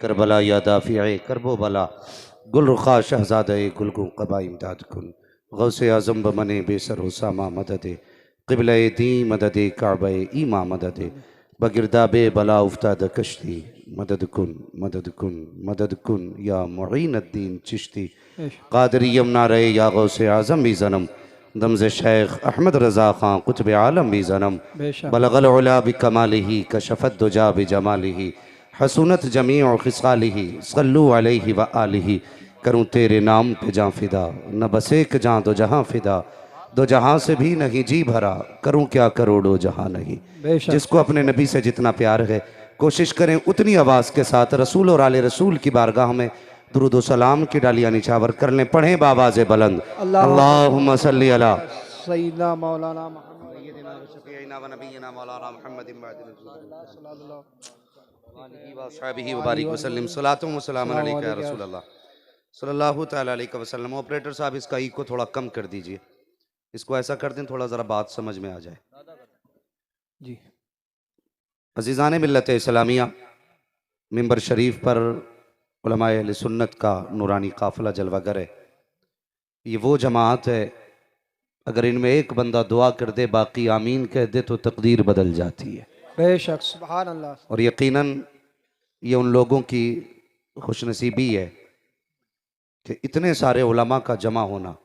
Karbala या दाफ़िए करबो बला गुल रुखा शहजाद गुलगु कबा इमदाद कुन गौसे आज़म बमने बेसर हुसामा मदद क़िबला दी मदद काबा ईमा मदद बगिरदा बे बला उफ्ताद कश्ती मदद कुन या मुईन अद्दीन चिश्ती कादरी यमुना रहे या गौसे आज़म भी जन्म दमज़ शेख अहमद रज़ा ख़ान कुतुब आलम भी जन्म बलगल उला बिकमालिही कशफ़त दुजा बिजमालिही हसूनत जमी और खिसालिही सल्लु अलैहि व आलिही। करूँ तेरे नाम पे जाँ फिदा न बस एक जाँ दो जहाँ फिदा दो जहाँ से भी नहीं जी भरा करूँ क्या करोड़ों जहाँ नहीं। जिसको अपने नबी से जितना प्यार है कोशिश करें उतनी आवाज़ के साथ रसूल और आले रसूल की बारगाह में दुरूद व सलाम की डालियाँ निछावर कर लें। पढ़ें बाबाज़ बुलंद अल्लाहुम्मा सल्ली अला सय्यिदना मौलाना ऑपरेटर साहब इसका ई को थोड़ा कम कर दीजिए, इसको ऐसा कर दें थोड़ा ज़रा बात समझ में आ जाए जी। अज़ीज़ान मिल्लत इस्लामिया, मिंबर शरीफ पर उलमाए अहले सुन्नत का नूरानी काफ़िला जलवागर है। ये वो जमात है अगर इनमें एक बंदा दुआ कर दे बाकी आमीन कह दे तो तकदीर बदल जाती है। बेशक सुभान अल्लाह। और यकीनन ये उन लोगों की खुशनसीबी है कि इतने सारे उलमा का जमा होना,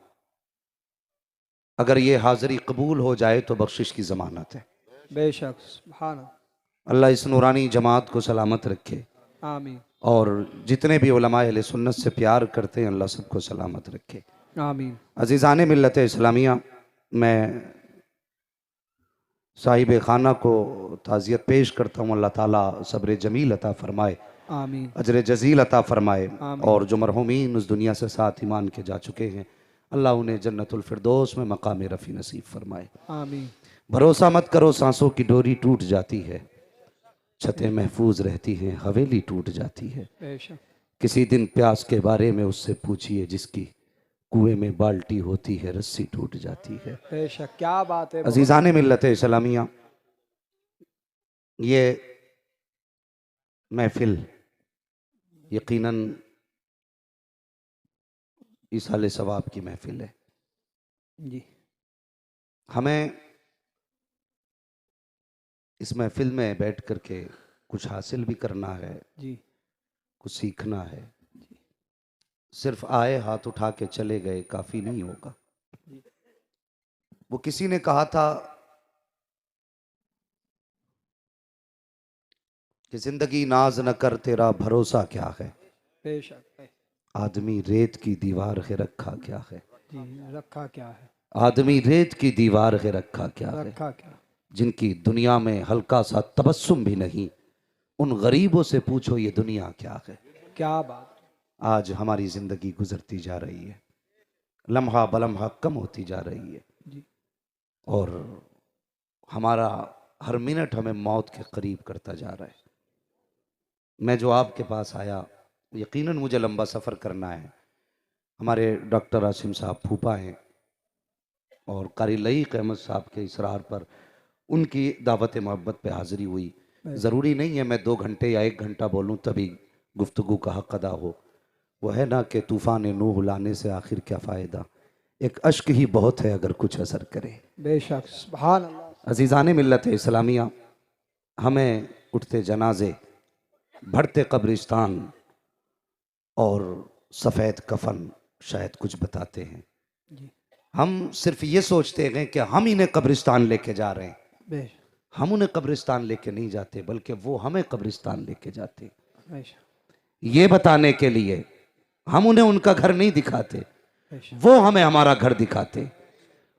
अगर ये हाज़िरी कबूल हो जाए तो बख्शिश की ज़मानत है। बेशक सुभान अल्लाह इस नूरानी जमात को सलामत रखे, आमीन और जितने भी उलमा अहले सुन्नत से प्यार करते हैं अल्लाह सबको सलामत रखे, आमीन। अज़ीज़ान मिल्लत इस्लामिया, मैं साहिब खाना को ताज़ियत पेश करता हूँ। अल्लाह ताला सब्र जमील अता फ़रमाए, आमीन अजर जज़ील अता फ़रमाए, आमीन। और जो मरहूमीन उस दुनिया से साथ ईमान के जा चुके हैं अल्लाह उन्हें जन्नतुल फिरदौस में मकाम रफ़ी नसीब फ़रमाए। आमीन। भरोसा मत करो सांसों की डोरी टूट जाती है, छतें महफूज रहती हैं हवेली टूट जाती है। बेशक किसी दिन प्यास के बारे में उससे पूछिए जिसकी कुएं में बाल्टी होती है रस्सी टूट जाती है। बेशक क्या बात है। अज़ीज़ान मिल्लत इस्लामिया, ये महफिल यकीनन इसाले सवाब की महफिल है। जी। हमें इस महफिल में बैठ कर के कुछ हासिल भी करना है जी। कुछ सीखना है। सिर्फ आए हाथ उठा के चले गए काफ़ी नहीं होगा। वो किसी ने कहा था कि जिंदगी नाज न कर तेरा भरोसा क्या है, बेशक आदमी रेत की दीवार है रखा क्या है। जी। रखा क्या है, आदमी रेत की दीवार है रखा क्या है। रखा क्या। जिनकी दुनिया में हल्का सा तबस्सुम भी नहीं, उन गरीबों से पूछो ये दुनिया क्या है। क्या बात। आज हमारी जिंदगी गुजरती जा रही है, लम्हा बलम्हा कम होती जा रही है, जी। और हमारा हर मिनट हमें मौत के करीब करता जा रहा है। मैं जो आपके पास आया, यकीनन मुझे लंबा सफ़र करना है। हमारे डॉक्टर आसिम साहब फूफा हैं, और कारी लईक अहमद साहब के इसरार पर उनकी दावत मोहब्बत पे हाज़िरी हुई। ज़रूरी नहीं है मैं 2 घंटे या 1 घंटा बोलूँ तभी गुफ्तगू का हक़ अदा हो। वो है ना कि तूफ़ान नूह लाने से आखिर क्या फ़ायदा, एक अश्क ही बहुत है अगर कुछ असर करे। बेशक सुभान अल्लाह। अज़ीज़ान मिल्लत इस्लामिया, हमें उठते जनाजे, भरते कब्रिस्तान और सफ़ेद कफन शायद कुछ बताते हैं। जी। हम सिर्फ ये सोचते हैं कि हम इन्हें कब्रिस्तान लेके जा रहे हैं, बेशक हम उन्हें कब्रिस्तान लेके नहीं जाते बल्कि वो हमें कब्रिस्तान लेके जाते हैं। बेशक ये बताने के लिए हम उन्हें उनका घर नहीं दिखाते, बेशक। वो हमें हमारा घर दिखाते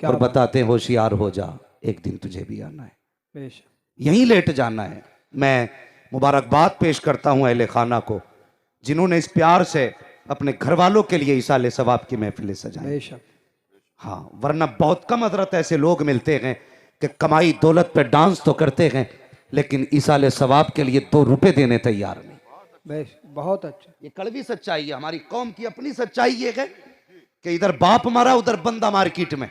क्या और बात। बताते होशियार हो जा एक दिन तुझे भी आना है, बेशक यहीं लेट जाना है। मैं मुबारकबाद पेश करता हूँ अहले खाना को जिन्होंने इस प्यार से अपने घर वालों के लिए इसाले सवाब की महफिलें सजाई। बेशक। हाँ, वरना बहुत कम हजरत ऐसे लोग मिलते हैं कि कमाई दौलत पे डांस तो करते हैं लेकिन इसाले सवाब के लिए 2 रुपए देने तैयार नहीं। बेशक बहुत अच्छा। ये कड़वी सच्चाई है, हमारी कौम की अपनी सच्चाई ये है कि इधर बाप मारा उधर बंदा मार्केट में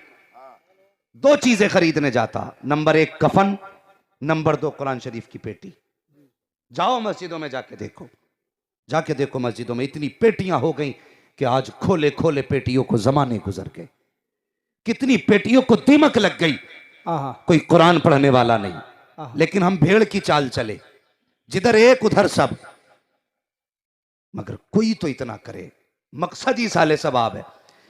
2 चीजें खरीदने जाता, नंबर 1 कफन, नंबर 2 कुरान शरीफ की पेटी। जाओ मस्जिदों में जाके देखो, जाके देखो मस्जिदों में इतनी पेटियां हो गई कि आज खोले खोले पेटियों को जमाने गुजर गए। कितनी पेटियों को दीमक लग गई, आहा कोई कुरान पढ़ने वाला नहीं। आहा लेकिन हम भेड़ की चाल चले, जिधर एक उधर सब, मगर कोई तो इतना करे। मकसद ही साले सवाब है।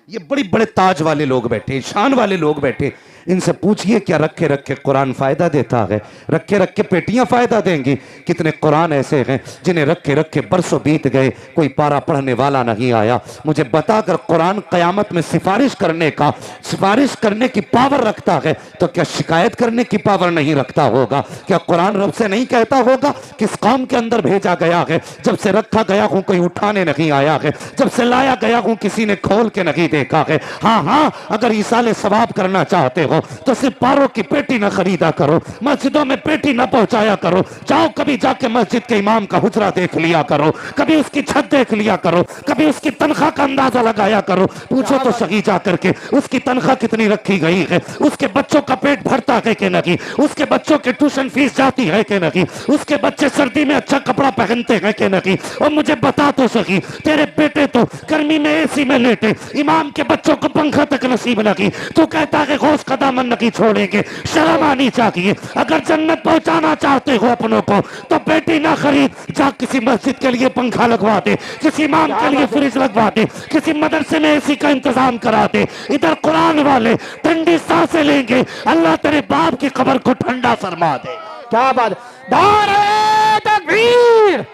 ये बड़े बड़े ताज वाले लोग बैठे, शान वाले लोग बैठे, इनसे पूछिए क्या रखे रखे कुरान फायदा देता है? रखे रखे पेटियां फायदा देंगी? कितने कुरान ऐसे हैं जिन्हें रखे रखे बरसों बीत गए, कोई पारा पढ़ने वाला नहीं आया। मुझे बताकर कुरान कयामत में सिफारिश करने की पावर रखता है, तो क्या शिकायत करने की पावर नहीं रखता होगा? क्या कुरान रब से नहीं कहता होगा किस कौम के अंदर भेजा गया है? जब से रखा गया हूं कोई उठाने नहीं आया है, जब से लाया गया हूं किसी ने खोल के नहीं देखा है। हाँ हाँ, अगर ईसाले सवाब करना चाहते हो तो सिर्फ पारों की पेटी ना खरीदा करो, मस्जिदों में पेटी ना पहुंचाया करो। जाओ कभी जाके मस्जिद के इमाम का हुजरा देख लिया करो, कभी उसकी छत देख लिया करो, कभी उसकी तनख्वाह का अंदाजा लगाया करो। पूछो तो सही जा करके उसकी तनख्वाह कितनी रखी गई है, उसके बच्चों का पेट भरता है कि नहीं, उसके बच्चों की ट्यूशन फीस जाती है कि नहीं, उसके बच्चे सर्दी में अच्छा कपड़ा पहनते हैं कि नहीं। और मुझे बता तो सही, तेरे बेटे तो गर्मी में एसी में लेटे, इमाम के बच्चों को पंखा तक नसीब लगी, तू कहता है गौस का दामन नहीं छोड़ेंगे। शर्म आनी चाहिए। अगर जन्नत पहुंचाना चाहते हो अपनों को तो बेटी ना खरीद, जा किसी मस्जिद के लिए पंखा लगवा दे, किसी इमाम के लिए फ्रिज लगवा दे, किसी मदरसे में एसी का इंतजाम करा दे। इधर कुरान वाले ठंडी सांसें लेंगे, अल्लाह तेरे बाप की कब्र को ठंडा फरमा दे। क्या बात। नारे तकबीर,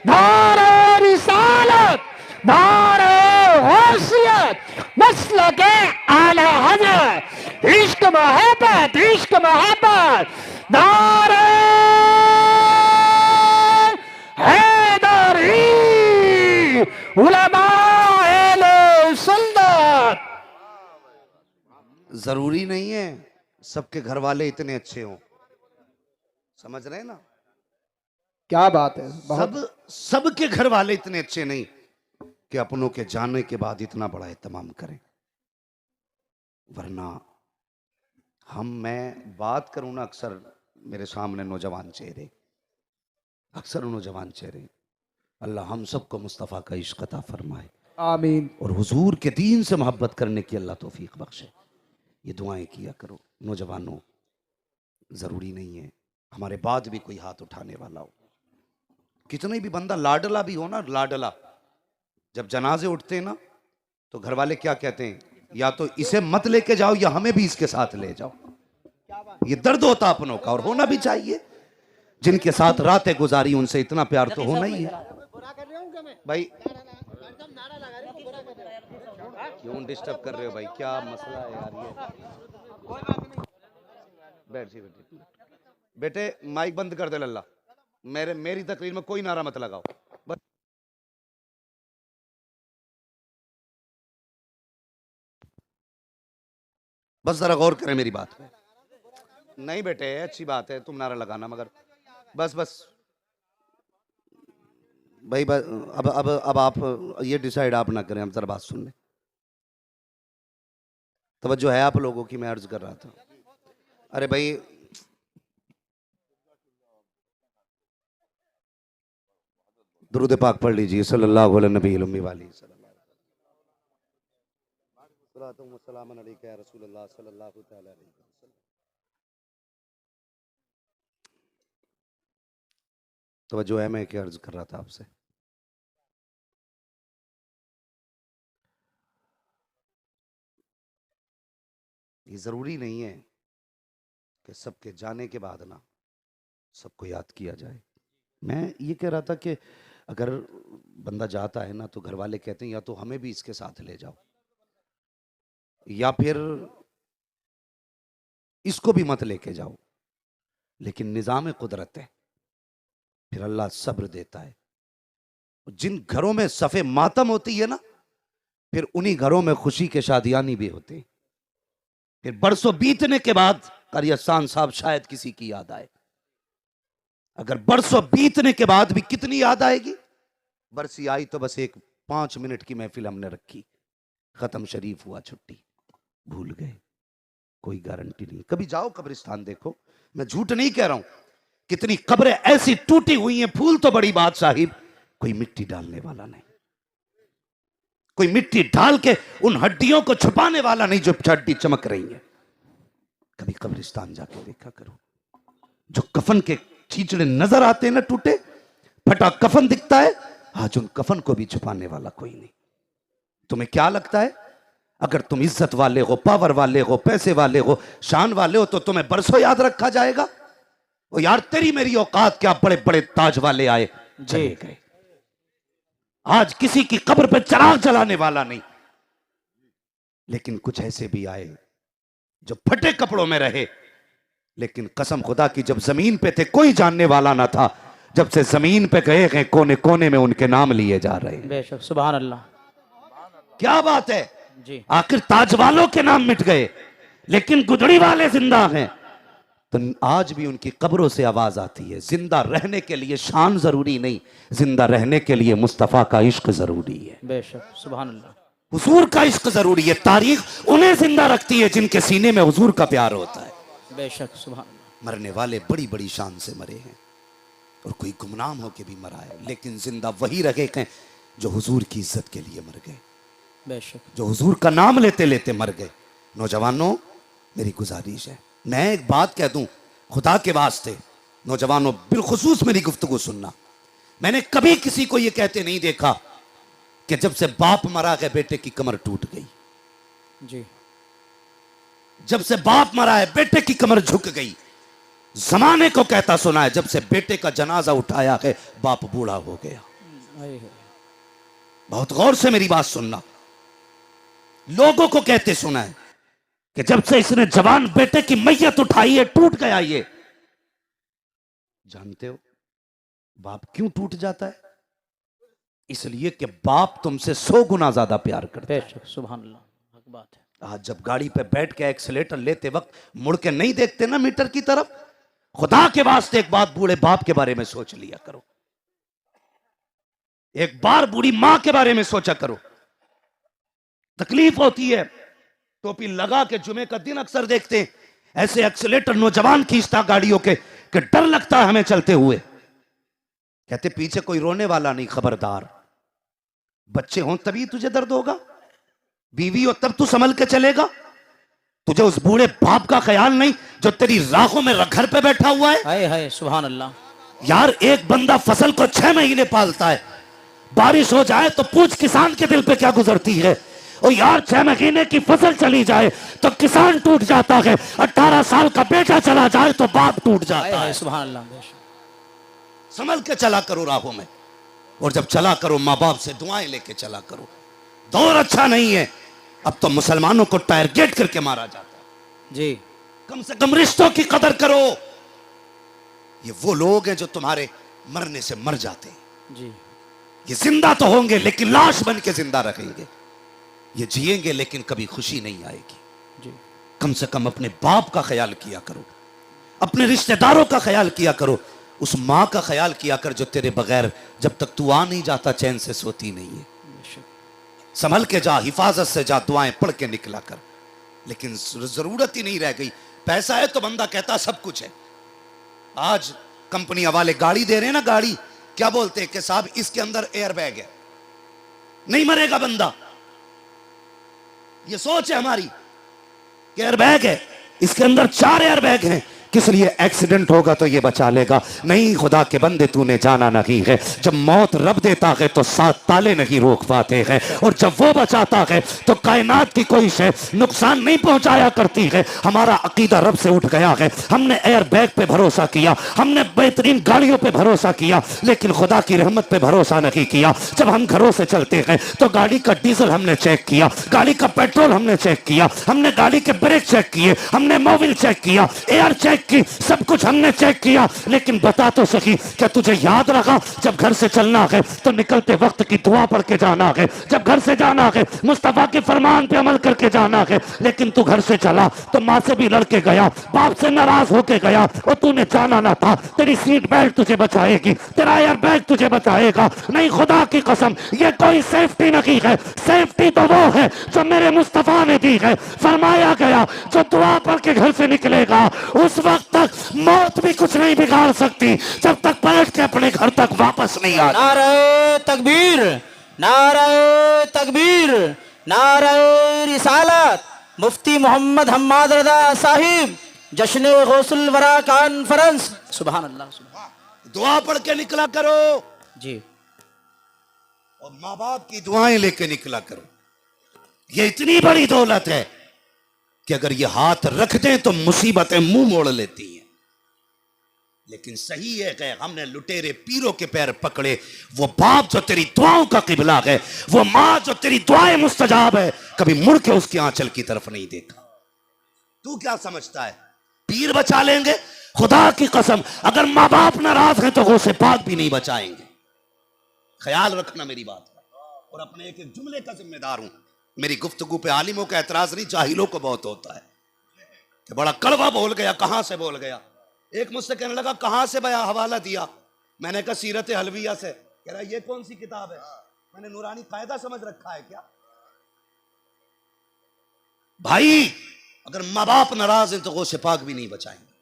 नारे रिसालत, नारे गौसियत, मसलके आला हज़रत, इश्क मोहब्बत, इश्क मोहब्बत, नारे हैदरी, उलमाए सुन्नत। जरूरी नहीं है सबके घर वाले इतने अच्छे हों, समझ रहे हैं ना? क्या बात है। बहुत सबके घर वाले इतने अच्छे नहीं कि अपनों के जाने के बाद इतना बड़ा एहतमाम करें। वरना मैं बात करूं ना, अक्सर मेरे सामने नौजवान चेहरे, अक्सर नौजवान चेहरे, अल्लाह हम सबको मुस्तफ़ा का इश्क अता फरमाए, आमीन। और हुजूर के दीन से मोहब्बत करने की अल्लाह तौफीक बख्शे। ये दुआएं किया करो नौजवानों। जरूरी नहीं है हमारे बाद भी कोई हाथ उठाने वाला हो। कितने भी बंदा लाडला भी हो ना, लाडला, जब जनाजे उठते हैं ना तो घर वाले क्या कहते हैं, या तो इसे मत लेके जाओ या हमें भी इसके साथ ले जाओ। ये दर्द होता अपनों का, और होना भी चाहिए। जिनके साथ रातें गुजारी उनसे इतना प्यार तो होना ही है भाई। क्यों डिस्टर्ब कर रहे हो भाई, क्या मसला है यार? ये बैठ जी बेटे, माइक बंद कर दे लल्ला। मेरी तकरीर में कोई नारा मत लगाओ। बस जरा गौर करें मेरी बात पे। नहीं बेटे, अच्छी बात है तुम नारा लगाना, मगर बस भाई बस, अब आप ये डिसाइड आप ना करें, हम जरा बात सुन लें। तवज्जो है आप लोगों की, मैं अर्ज कर रहा था। अरे भाई दुरूद पाक पढ़ लीजिए, सल्लल्लाहु अलैहि नबी उम्मी वाली सलाम अलैका या रसूलल्लाह सल्लल्लाहु तआला अलैहि वसल्लम। तवज्जो है, मैं क्या अर्ज कर रहा था आपसे। ये जरूरी नहीं है कि सबके जाने के बाद ना सबको याद किया जाए। मैं ये कह रहा था कि अगर बंदा जाता है ना तो घर वाले कहते हैं या तो हमें भी इसके साथ ले जाओ, या फिर इसको भी मत लेके जाओ। लेकिन निजाम कुदरत है, फिर अल्लाह सब्र देता है। जिन घरों में सफ़े मातम होती है ना, फिर उन्हीं घरों में खुशी के शादियानी भी होते हैं। फिर बरसों बीतने के बाद कारी अहसान साहब शायद किसी की याद आए। अगर बरसों बीतने के बाद भी कितनी याद आएगी? बरसी आई तो बस एक 5 मिनट की महफिल हमने रखी, खत्म, शरीफ हुआ, छुट्टी, भूल गए। कोई गारंटी नहीं। कभी जाओ कब्रिस्तान देखो, मैं झूठ नहीं कह रहा हूं। कितनी कब्रें ऐसी टूटी हुई हैं, फूल तो बड़ी बात साहिब, कोई मिट्टी डालने वाला नहीं, कोई मिट्टी डाल के उन हड्डियों को छुपाने वाला नहीं जो हड्डी चमक रही है। कभी कब्रिस्तान जाके देखा करो, जो कफन के चीचड़े नजर आते हैं ना, टूटे फटा कफन दिखता है, आज उन कफन को भी छुपाने वाला कोई नहीं। तुम्हें क्या लगता है अगर तुम इज्जत वाले हो, पावर वाले हो, पैसे वाले हो, शान वाले हो, तो तुम्हें बरसों याद रखा जाएगा? ओ यार, तेरी मेरी औकात क्या, बड़े बड़े ताज वाले आए चले गए, आज किसी की कब्र पे चिराग जलाने वाला नहीं। लेकिन कुछ ऐसे भी आए जो फटे कपड़ों में रहे, लेकिन कसम खुदा की जब जमीन पे थे कोई जानने वाला ना था, जब से जमीन पे गए हैं कोने कोने में उनके नाम लिए जा रहे हैं। बेशक, सुभान अल्लाह। क्या बात है जी। आखिर ताज वालों के नाम मिट गए, लेकिन गुदड़ी वाले जिंदा हैं। तो आज भी उनकी कब्रों से आवाज आती है। जिंदा रहने के लिए शान जरूरी नहीं, जिंदा रहने के लिए मुस्तफा का इश्क जरूरी है। बेशक, सुभान अल्लाह। हुजूर का इश्क जरूरी है। तारीख उन्हें जिंदा रखती है जिनके सीने में हुजूर का प्यार होता है। बेशक, सुभान अल्लाह। मरने वाले बड़ी बड़ी शान से मरे हैं और कोई गुमनाम होके भी मरा है, लेकिन जिंदा वही रहे हैं जो हुजूर की इज्जत के लिए मर गए, बेशक, जो हुजूर का नाम लेते लेते मर गए। नौजवानों, मेरी गुजारिश है, मैं एक बात कह दूं खुदा के वास्ते, नौजवानों बिलखुसूस मेरी गुफ्तगू सुनना। मैंने कभी किसी को यह कहते नहीं देखा कि जब से बाप मरा है बेटे की कमर टूट गई। जी। जब से बाप मरा है बेटे की कमर झुक गई। जमाने को कहता सुना है जब से बेटे का जनाजा उठाया है बाप बूढ़ा हो गया। बहुत गौर से मेरी बात सुनना। लोगों को कहते सुना है कि जब से इसने जवान बेटे की मैयत उठाई है टूट गया ये। जानते हो बाप क्यों टूट जाता है? इसलिए कि बाप तुमसे 100 गुना ज्यादा प्यार करता है। बेशक, सुभान अल्लाह, हक बात है। आज जब गाड़ी पे बैठ के एक्सीलेटर लेते वक्त मुड़ के नहीं देखते ना मीटर की तरफ, खुदा के वास्ते एक बात बूढ़े बाप के बारे में सोच लिया करो, एक बार बूढ़ी मां के बारे में सोचा करो। तकलीफ होती है, टोपी लगा के जुमे का दिन अक्सर देखते हैं ऐसे एक्सीलेटर नौजवान खींचता गाड़ियों के कि डर लगता है हमें चलते हुए। कहते पीछे कोई रोने वाला नहीं, खबरदार, बच्चे हों तभी तुझे दर्द होगा, बीवी हो तब तू संभल के चलेगा। तुझे उस बूढ़े बाप का ख्याल नहीं जो तेरी राहों में घर पे बैठा हुआ है। हाय हाय, सुभान अल्लाह। यार एक बंदा फसल को 6 महीने पालता है, बारिश हो जाए तो पूछ किसान के दिल पे क्या गुजरती है। और यार 6 महीने की फसल चली जाए तो किसान टूट जाता है, 18 साल का बेटा चला जाए तो बाप टूट जाता है। सुभान अल्लाह। बेशक, संभल के चला करो राहों में, और जब चला करो माँ बाप से दुआएं लेके चला करो। दौर अच्छा नहीं है, अब तो मुसलमानों को टारगेट करके मारा जाता है। जी। कम से कम रिश्तों की कदर करो। ये वो लोग हैं जो तुम्हारे मरने से मर जाते हैं। जी। ये जिंदा तो होंगे लेकिन लाश बन के जिंदा रहेंगे। ये जिएंगे लेकिन कभी खुशी नहीं आएगी। जी। कम से कम अपने बाप का ख्याल किया करो, अपने रिश्तेदारों का ख्याल किया करो, उस माँ का ख्याल किया कर जो तेरे बगैर जब तक तू आ नहीं जाता चैन से सोती नहीं है। संभल के जा, हिफाजत से जा, दुआएं पढ़ के निकला कर। लेकिन जरूरत ही नहीं रह गई। पैसा है तो बंदा कहता सब कुछ है। आज कंपनियां वाले गाड़ी दे रहे हैं ना, गाड़ी क्या बोलते हैं कि साहब इसके अंदर एयर बैग है, नहीं मरेगा बंदा। ये सोच है हमारी कि एयर बैग है, इसके अंदर 4 एयर बैग हैं, किस लिए? एक्सीडेंट होगा तो ये बचा लेगा। नहीं खुदा के बंदे, तूने जाना नहीं है जब मौत रब देता है तो 7 ताले नहीं रोक पाते हैं, और जब वो बचाता है तो कायनात की कोई शय नुकसान नहीं पहुंचाया करती है। हमारा अकीदा रब से उठ गया है। हमने एयर बैग पे भरोसा किया, हमने बेहतरीन गाड़ियों पे भरोसा किया, लेकिन खुदा की रहमत पे भरोसा नहीं किया। जब हम घरों से चलते हैं तो गाड़ी का डीजल हमने चेक किया, गाड़ी का पेट्रोल हमने चेक किया, हमने गाड़ी के ब्रेक चेक किए, हमने मोबिल चेक किया, एयर चेक की, सब कुछ हमने चेक किया। लेकिन बता तो सही, क्या तुझे याद रखा जब घर से चलना है तो निकलते वक्त की दुआ पढ़ के जाना है, जब घर से जाना है मुस्तफा के फरमान पे अमल करके जाना है। लेकिन तू घर से चला तो माँ से भी लड़के गया, बाप से नाराज होके गया, और तूने जाना ना था। तेरी सीट बेल्ट तुझे बचाएगी, तेरा एयर बैग तुझे बचाएगा। नहीं, खुदा की कसम, ये कोई सेफ्टी नहीं है। सेफ्टी तो वो है जो मेरे मुस्तफा ने दी है। फरमाया गया जो दुआ पढ़ के घर से निकलेगा उस वक्त तक मौत भी कुछ नहीं बिगाड़ सकती जब तक पलट के अपने घर तक वापस नहीं आ जाए। नारे तकबीर, नारे तकबीर, नारे रिसालत। मुफ्ती मोहम्मद हम्माद रजा साहिब, जश्न गौसुल वरा कॉन्फ्रेंस। सुभान अल्लाह, सुभान। दुआ पढ़ के निकला करो जी, और माँ बाप की दुआएं लेके निकला करो। ये इतनी बड़ी दौलत है कि अगर ये हाथ रख दें तो मुसीबतें मुंह मोड़ लेती हैं। लेकिन सही है कि हमने लुटेरे पीरों के पैर पकड़े। वो बाप जो तेरी दुआओं का किबला है, वो माँ जो तेरी दुआएं मुस्तजाब है, कभी मुड़ के उसकी आंचल की तरफ नहीं देखा। तू क्या समझता है पीर बचा लेंगे? खुदा की कसम, अगर माँ बाप नाराज हैं तो गौसे पाक भी नहीं बचाएंगे। ख्याल रखना मेरी बात का, और अपने एक एक जुमले का जिम्मेदार हूं। मेरी गुफ्तगू पे आलिमों का एतराज नहीं, जाहिलों को बहुत होता है कि बड़ा कड़वा बोल गया। कहां से बोल गया? एक मुझसे कहने लगा कहां से बया हवाला दिया? मैंने कहा सीरत हलविया से। कह रहा ये कौन सी किताब है? मैंने नूरानी कायदा समझ रखा है क्या? भाई अगर माँ बाप नाराज हैं तो गौसे पाक भी नहीं बचाएंगे।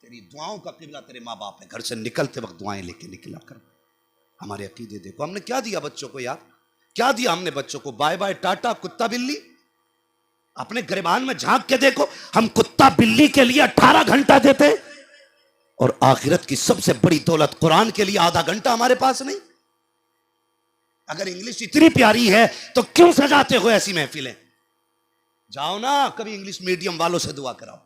तेरी दुआओं का किबला तेरे माँ बाप है। घर से निकलते वक्त दुआएं लेके निकला कर। हमारे अकीदे देखो, हमने क्या दिया बच्चों को यार? क्या दिया हमने बच्चों को? बाय बाय टाटा कुत्ता बिल्ली। अपने गिरबान में झांक के देखो, हम कुत्ता बिल्ली के लिए 18 घंटा देते और आखिरत की सबसे बड़ी दौलत कुरान के लिए आधा घंटा हमारे पास नहीं। अगर इंग्लिश इतनी प्यारी है तो क्यों सजाते हो ऐसी महफिलें? जाओ ना कभी इंग्लिश मीडियम वालों से दुआ कराओ,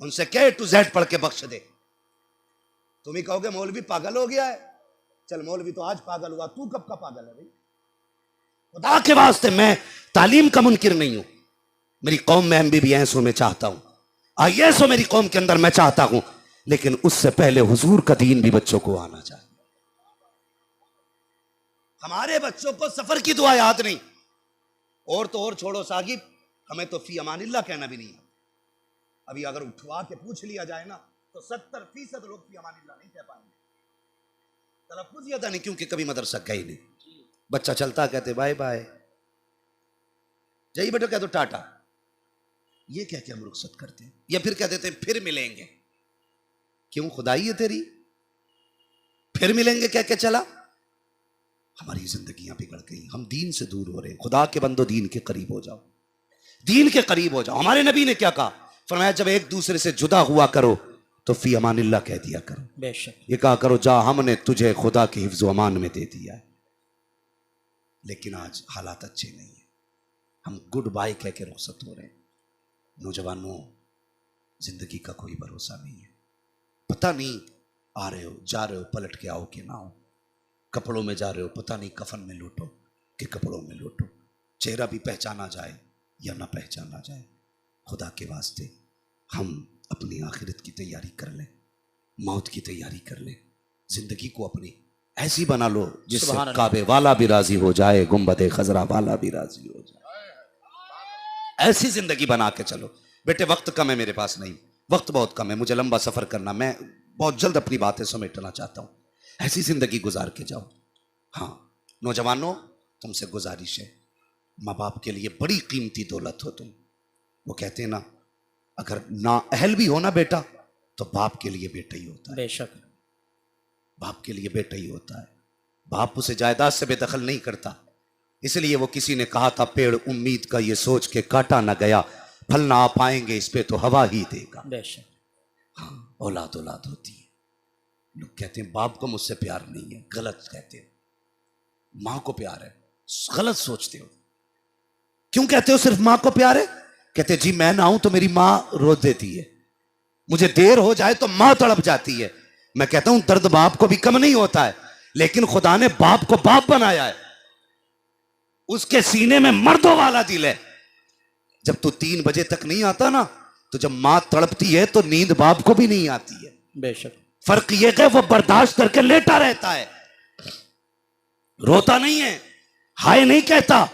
उनसे कह टू जेड पढ़ के बख्श दे। तुम ही कहोगे मौलवी पागल हो गया है। चल मौलवी तो आज पागल हुआ, तू कब का पागल है भाई? खुदा के वास्ते मैं तालीम का मुनकिर नहीं हूं। मेरी कौम में MBBS में चाहता हूं, IAS हो मेरी कौम के अंदर मैं चाहता हूं, लेकिन उससे पहले हुजूर का दीन भी बच्चों को आना चाहिए। हमारे बच्चों को सफर की दुआ याद नहीं। और तो और छोड़ो साहिब, हमें तो फी अमानिल्लाह कहना भी नहीं है। अभी अगर उठवा के पूछ लिया जाए ना तो 70% लोग फी अमानिल्लाह नहीं कह पाएंगे। तलफ्फुज़ याद नहीं, क्योंकि कभी मदरसा गए नहीं। बच्चा चलता कहते बाय बाय, जय बेटा कह दो टाटा। ये क्या क्या हम रुखसत करते हैं, या फिर कह देते हैं फिर मिलेंगे। क्यों? खुदाई है तेरी, फिर मिलेंगे कह के चला। हमारी जिंदगियां बिगड़ गई, हम दीन से दूर हो रहे हैं। खुदा के बंदो दीन के करीब हो जाओ, दीन के करीब हो जाओ। हमारे नबी ने क्या कहा? फरमाया जब एक दूसरे से जुदा हुआ करो तो फी अमानिल्लाह कह दिया करो। बेशक। ये कहा करो जा हमने तुझे खुदा के हिफ्ज़ व अमान में दे दिया है। लेकिन आज हालात अच्छे नहीं है, हम गुड बाय कह के रुखसत हो रहे हैं। नौजवानों, जिंदगी का कोई भरोसा नहीं है। पता नहीं आ रहे हो जा रहे हो, पलट के आओ कि ना हो। कपड़ों में जा रहे हो, पता नहीं कफन में लूटो कि कपड़ों में लूटो। चेहरा भी पहचाना जाए या ना पहचाना जाए। खुदा के वास्ते हम अपनी आखिरत की तैयारी कर लें, मौत की तैयारी कर लें। जिंदगी को अपनी ऐसी बना लो जिससे काबे वाला भी राजी हो जाए, गुंबदे खजरा वाला भी राजी हो जाए। ऐसी जिंदगी बना के चलो। बेटे वक्त कम है मेरे पास, नहीं वक्त बहुत कम है, मुझे लंबा सफर करना, मैं बहुत जल्द अपनी बातें समेटना चाहता हूं। ऐसी जिंदगी गुजार के जाओ। हाँ नौजवानों, तुमसे गुजारिश है, माँ बाप के लिए बड़ी कीमती दौलत हो तुम। वो कहते हैं ना, अगर ना अहल भी हो ना बेटा तो बाप के लिए बेटा ही होता है। बेशक। बाप के लिए बेटा ही होता है। बाप उसे जायदाद से बेदखल नहीं करता। इसलिए वो किसी ने कहा था, पेड़ उम्मीद का ये सोच के काटा ना गया, फल ना आ पाएंगे इस पे तो हवा ही देगा। बेशक। हाँ, औलाद औलाद होती है। लोग कहते हैं बाप को मुझसे प्यार नहीं है, गलत कहते हो। माँ को प्यार है, गलत सोचते हो। क्यों कहते हो सिर्फ माँ को प्यार है? कहते जी मैं ना हूं तो मेरी माँ रो देती है, मुझे देर हो जाए तो माँ तड़प जाती है। मैं कहता हूं दर्द बाप को भी कम नहीं होता है, लेकिन खुदा ने बाप को बाप बनाया है। उसके सीने में मर्दों वाला दिल है। जब तू 3 बजे तक नहीं आता ना, तो जब माँ तड़पती है तो नींद बाप को भी नहीं आती है। बेशक। फर्क यह है वो बर्दाश्त करके लेटा रहता है, रोता नहीं है, हाय नहीं कहता,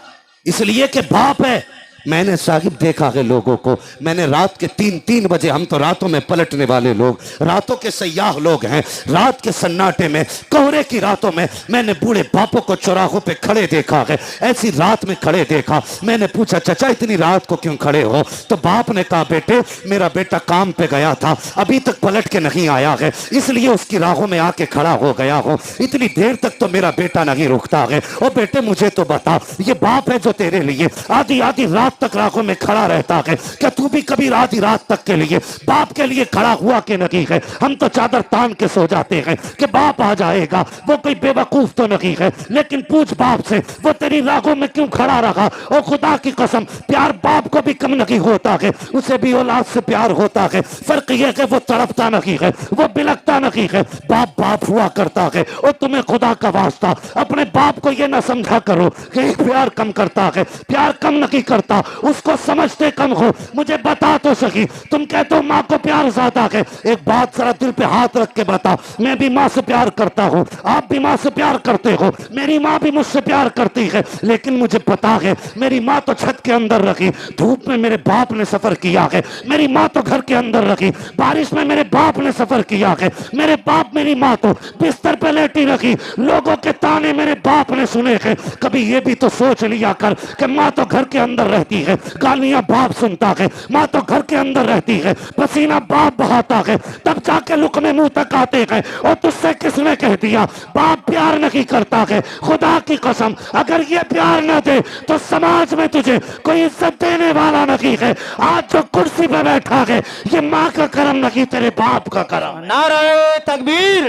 इसलिए कि बाप है। मैंने साहिब देखा है लोगों को, मैंने रात के 3-3 बजे, हम तो रातों में पलटने वाले लोग, रातों के सयाह लोग हैं, रात के सन्नाटे में, कोहरे की रातों में मैंने बूढ़े बापों को चौराहों पे खड़े देखा है। ऐसी रात में खड़े देखा, मैंने पूछा चाचा इतनी रात को क्यों खड़े हो? तो बाप ने कहा बेटे मेरा बेटा काम पे गया था, अभी तक पलट के नहीं आया है, इसलिए उसकी राहों में आके खड़ा हो गया हो, इतनी देर तक तो मेरा बेटा नहीं रुकता है। और बेटे मुझे तो बता, ये बाप है जो तेरे लिए आधी आधी रात तक राहों में खड़ा रहता है, क्या तू भी कभी आधी रात तक के लिए बाप के लिए खड़ा हुआ कि नहीं है? हम तो चादर तान के सो जाते हैं कि बाप आ जाएगा, वो कोई बेवकूफ तो नहीं है, लेकिन पूछ बाप से वो तेरी राहों में क्यों खड़ा रहा? और खुदा की कसम प्यार बाप को भी कम नहीं होता है, उसे भी औलाद से प्यार होता है, फर्क यह है वो तड़पता नहीं है, वो बिलकता नहीं है, बाप बाप हुआ करता है। और तुम्हें खुदा का वास्ता अपने बाप को यह ना समझा करो कि प्यार कम करता है, प्यार कम नहीं करता, उसको समझते कम हो। मुझे बता तो सही, तुम कहते हो माँ को प्यार ज्यादा है, एक बात जरा दिल पे हाथ रख के बता, मैं भी माँ से प्यार करता हूँ, आप भी माँ से प्यार करते हो, मेरी माँ भी मुझसे प्यार करती है, लेकिन मुझे पता है मेरी माँ तो छत के अंदर रखी, धूप में मेरे बाप ने सफर किया है, मेरी माँ तो घर के अंदर रखी, बारिश में मेरे बाप ने सफर किया है, मेरे बाप मेरी माँ तो बिस्तर पे लेटी रखी, लोगों के ताने मेरे बाप ने सुने हैं। कभी ये भी तो सोच लिया कर कि माँ तो घर के अंदर रहती है, गालियां बाप सुनता है, माँ तो घर के अंदर रहती है, पसीना बाप बहाता है, तब जाके लुकमे मुंह तक आते हैं। और तुझसे किसने कह दिया बाप प्यार नहीं करता है? खुदा की कसम अगर ये प्यार न दे तो समाज में तुझे कोई इज्जत देने वाला नहीं है। आज जो कुर्सी पे बैठा है ये माँ का करम नहीं, तेरे बाप का करम। नारे तकबीर,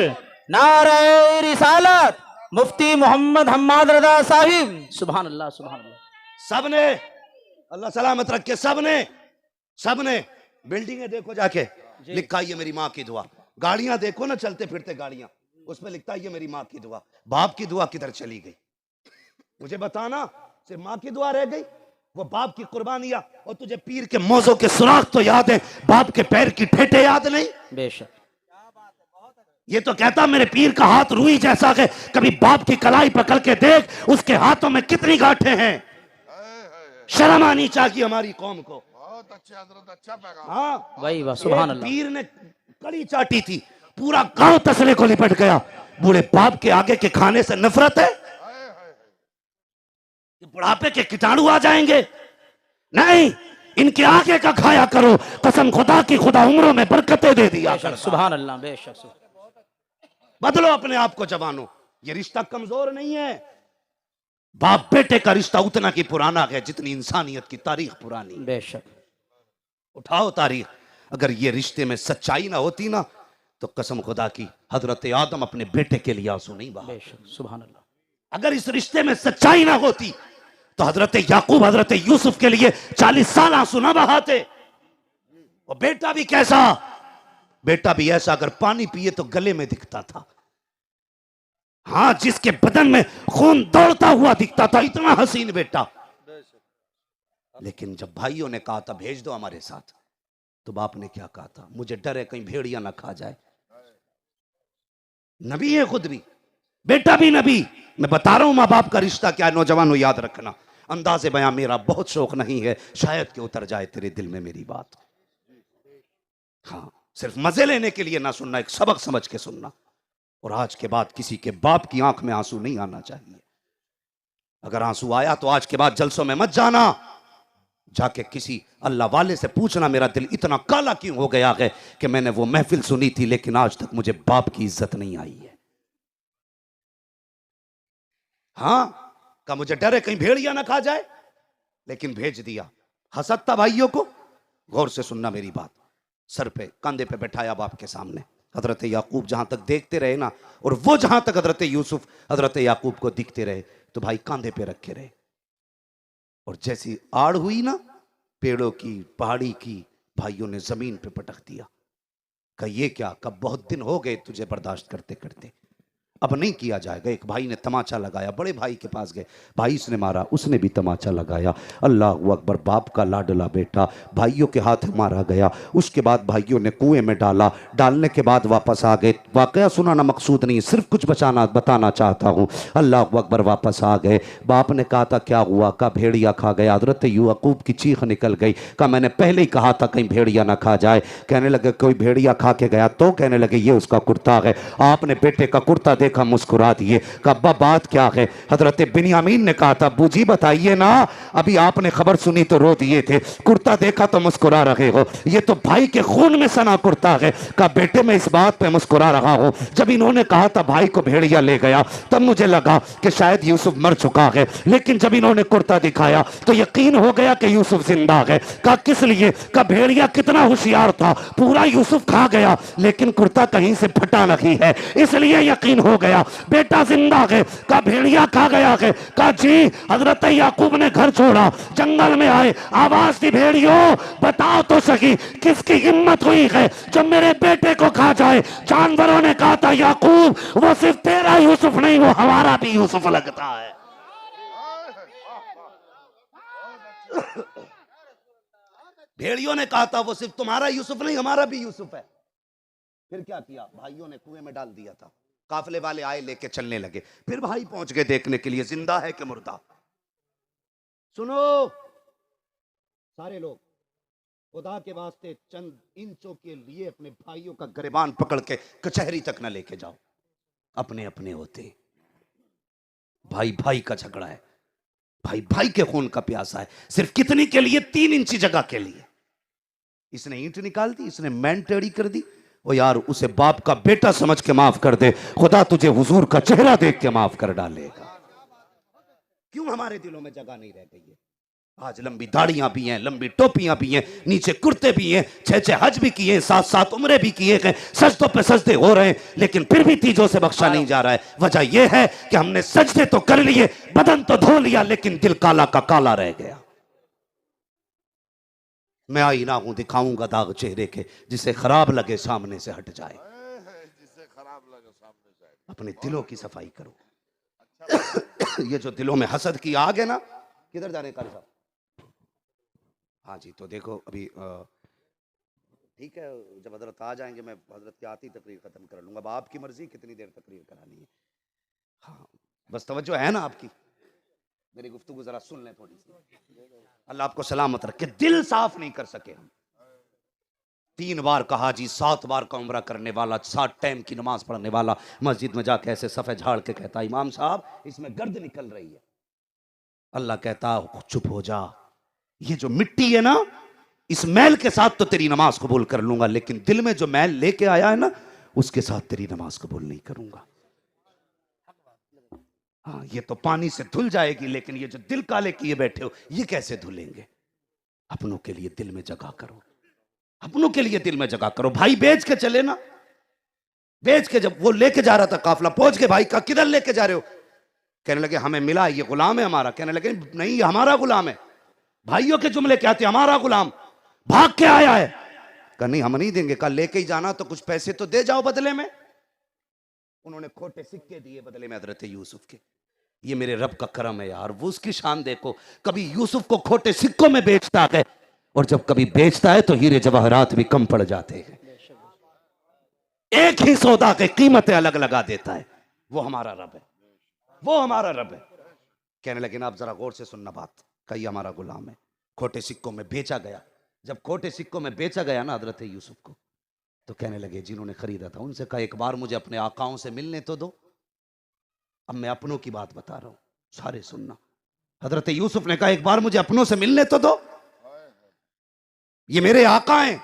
नारे रिसालत, मुफ्ती मोहम्मद हम्माद रजा साहिब। सुभान अल्लाह, सुभान अल्लाह। सबने अल्लाह सलामत रखे, सबने बिल्डिंगें देखो जाके, लिखा है ये मेरी माँ की दुआ, गाड़ियां देखो ना चलते फिरते गाड़ियां, उसमें लिखता है ये मेरी माँ की दुआ। बाप की दुआ किधर चली गई? मुझे बताना, सिर्फ माँ की दुआ रह गई, वो बाप की कुर्बानियां। और तुझे पीर के मौजों के सुराख तो याद है, बाप के पैर की ठेठे याद नहीं? बेशक। ये तो कहता मेरे पीर का हाथ रूई जैसा है, कभी बाप की कलाई पकड़ के देख, उसके हाथों में कितनी गांठें हैं। शर्म आनी चाहिए हमारी कौम को। बहुत अच्छे हजरत, अच्छा पैगाम। हाँ वही वाह, सुभान अल्लाह। पीर ने कड़ी चाटी थी, पूरा गांव तसले को लिपट गया। बूढ़े बाप के आगे के खाने से नफरत है? बुढ़ापे के कीटाणु आ जाएंगे? नहीं, इनके आगे का खाया करो, कसम खुदा की खुदा उम्रों में बरकतें दे दिया। सुभान अल्लाह, बेशक। बदलो अपने आप को जवानों, ये रिश्ता कमजोर नहीं है। बाप बेटे का रिश्ता उतना की पुराना है जितनी इंसानियत की तारीख पुरानी। बेशक। उठाओ तारीख, अगर ये रिश्ते में सच्चाई ना होती ना तो कसम खुदा की हजरत आदम अपने बेटे के लिए आंसू नहीं बहा। बेशक, सुभान अल्लाह। अगर इस रिश्ते में सच्चाई ना होती तो हजरत याकूब हजरत यूसुफ के लिए 40 साल आंसू ना बहाते। और बेटा भी कैसा, बेटा भी ऐसा, अगर पानी पिए तो गले में दिखता था। हाँ, जिसके बदन में खून दौड़ता हुआ दिखता था, इतना हसीन बेटा। लेकिन जब भाइयों ने कहा था भेज दो हमारे साथ, तो बाप ने क्या कहा था? मुझे डर है कहीं भेड़िया ना खा जाए। नबी है खुद भी, बेटा भी नबी। मैं बता रहा हूं मां बाप का रिश्ता क्या है। नौजवानों याद रखना, अंदाज़े बयां मेरा बहुत शौक नहीं है, शायद कि उतर जाए तेरे दिल में मेरी बात। हाँ, सिर्फ मजे लेने के लिए ना सुनना, एक सबक समझ के सुनना। और आज के बाद किसी के बाप की आंख में आंसू नहीं आना चाहिए। अगर आंसू आया तो आज के बाद जलसों में मत जाना, जाके किसी अल्लाह वाले से पूछना मेरा दिल इतना काला क्यों हो गया है कि मैंने वो महफिल सुनी थी लेकिन आज तक मुझे बाप की इज्जत नहीं आई है। हाँ, का मुझे डर है कहीं भेड़िया ना खा जाए, लेकिन भेज दिया। हसद था भाइयों को। गौर से सुनना मेरी बात, सर पे कंधे पे बैठाया बाप के सामने। हजरत याकूब जहां तक देखते रहे ना, और वो जहां तक हजरत यूसुफ हजरत याकूब को दिखते रहे, तो भाई कंधे पे रखे रहे। और जैसी आड़ हुई ना पेड़ों की, पहाड़ी की, भाइयों ने जमीन पे पटक दिया। कहा ये क्या? कब बहुत दिन हो गए तुझे बर्दाश्त करते करते, अब नहीं किया जाएगा। एक भाई ने तमाचा लगाया, बड़े भाई के पास गए, भाई इसने मारा, उसने भी तमाचा लगाया। अल्लाह अकबर, बाप का लाडला बेटा भाइयों के हाथ मारा गया। उसके बाद भाइयों ने कुएं में डाला, डालने के बाद वापस आ गए। वाकया सुनाना मकसूद नहीं, सिर्फ कुछ बताना चाहता हूँ। अल्लाह अकबर, वापस आ गए। बाप ने कहा था क्या हुआ? का भेड़िया खा गया। हजरत याकूब की चीख निकल गई। का मैंने पहले ही कहा था कहीं भेड़िया ना खा जाए। कहने लगे कोई भेड़िया खा के गया तो? कहने लगे ये उसका कुर्ता है। आपने बेटे का कुर्ता देखा, मुस्कुरा दिए। कब्बा बात क्या है? हजरत बिन्यामीन ने कहा था बूजी बताइए ना, अभी आपने खबर सुनी तो रो दिए थे, कुर्ता देखा तो मुस्कुरा रहे हो, ये तो भाई के खून में सना कुर्ता है। कहा बेटे मैं इस बात पे मुस्कुरा रहा हूं, जब इन्होंने कहा था भाई को भेड़िया ले गया तब मुझे लगा कि शायद यूसुफ मर चुका है, लेकिन जब इन्होंने कुर्ता दिखाया तो यकीन हो गया कि यूसुफ जिंदा है। कहा किस लिए? कहा भेड़िया कितना होशियार था, पूरा यूसुफ खा गया लेकिन कुर्ता कहीं से फटा नहीं है, इसलिए यकीन हो गया बेटा जिंदा है। कहा भेड़िया खा गया है? कहा जी। हजरत याकूब ने घर छोड़ा, जंगल में आए, आवाज दी भेड़ियों बताओ तो सही किसकी हिम्मत हुई है जो मेरे बेटे को खा जाए। जानवरों ने कहा था याकूब वो सिर्फ तेरा यूसुफ नहीं, वो हमारा भी यूसुफ लगता है। भेड़ियों ने कहा था वो सिर्फ तुम्हारा यूसुफ नहीं, हमारा भी यूसुफ है। फिर क्या किया? भाइयों ने कुएं में डाल दिया था। काफले वाले आए, लेके चलने लगे। फिर भाई पहुंच गए देखने के लिए जिंदा है कि मुर्दा। सुनो सारे लोग, खुदा के वास्ते चंद इंचों के लिए अपने भाइयों का गिरबान पकड़ के कचहरी तक न लेके जाओ। अपने अपने होते, भाई भाई का झगड़ा है, भाई भाई के खून का प्यासा है। सिर्फ कितनी के लिए? 3 इंची जगह के लिए। इसने ईंट निकाल दी, इसने मैन टेढ़ी कर दी। ओ यार, उसे बाप का बेटा समझ के माफ कर दे, खुदा तुझे हुजूर का चेहरा देख के माफ कर डालेगा। क्यों हमारे दिलों में जगह नहीं रह गई है? आज लंबी दाढ़ियां भी हैं, लंबी टोपियां भी हैं, नीचे कुर्ते भी हैं, 6 हज भी किए, 7 उम्रे भी किए गए, सजदों पे सजदे हो रहे हैं, लेकिन फिर भी तीजों से बख्शा नहीं जा रहा है। वजह यह है कि हमने सजदे तो कर लिए, बदन तो धो लिया, लेकिन दिल काला का काला रह गया। मैं आईना हूं, दिखाऊंगा दाग चेहरे के, जिसे खराब लगे सामने से हट जाए। जिससे खराब लगे सामने से। अपने दिलों की सफाई करो। ये जो दिलों में हसद की आग है ना, किधर जा रहे हैं कारी साहब? हाँ जी, तो देखो अभी ठीक है, जब हजरत आ जाएंगे मैं हजरत की आती तकरीर खत्म कर लूंगा। अब आपकी मर्जी कितनी देर तकरीर करानी है। हाँ बस तवज्जो है ना आपकी, मेरी गुफ्तगू जरा सुन लें थोड़ी सी। अल्लाह आपको सलामत रखे। दिल साफ नहीं कर सके हम। 3 बार कहा जी, 7 बार का उम्रा करने वाला, 7 टाइम की नमाज पढ़ने वाला, मस्जिद में जाके ऐसे सफ़े झाड़ के कहता इमाम साहब इसमें गर्द निकल रही है। अल्लाह कहता चुप हो जा, ये जो मिट्टी है ना, इस मैल के साथ तो तेरी नमाज कबूल कर लूंगा, लेकिन दिल में जो मैल लेके आया है ना, उसके साथ तेरी नमाज कबूल नहीं करूंगा। हाँ ये तो पानी से धुल जाएगी, लेकिन ये जो दिल काले किए बैठे हो ये कैसे धुलेंगे? अपनों के लिए दिल में जगह करो, अपनों के लिए दिल में जगह करो। भाई बेच के चले ना, बेच के जब वो लेके जा रहा था काफला, पहुंच के भाई का किधर लेके जा रहे हो? कहने लगे हमें मिला ये गुलाम है हमारा। कहने लगे नहीं ये हमारा गुलाम है। भाइयों के जुमले क्या थे? हमारा गुलाम भाग के आया है। कहा नहीं हम नहीं देंगे। कहा लेके ही जाना तो कुछ पैसे तो दे जाओ बदले में। उन्होंने खोटे सिक्के दिए बदले में हजरत यूसुफ के। ये मेरे रब का करम है यार, वो उसकी शान देखो। कभी यूसुफ को खोटे सिक्कों में बेचता है, और जब कभी बेचता है तो हीरे जवाहरात भी कम पड़ जाते हैं। एक ही सौदा के कीमतें अलग लगा देता है। वो हमारा रब है, वो हमारा रब है। कहने लगे ना आप जरा गौर से सुनना बात। कही हमारा गुलाम है, खोटे सिक्कों में बेचा गया। जब खोटे सिक्कों में बेचा गया ना हजरत यूसुफ को, तो कहने लगे जिन्होंने खरीदा था उनसे कहा एक बार मुझे अपने आकाओं से मिलने तो दो। अब मैं अपनों की बात बता रहा हूं, सारे सुनना। हजरत यूसुफ ने कहा एक बार मुझे अपनों से मिलने तो दो, ये मेरे आका हैं,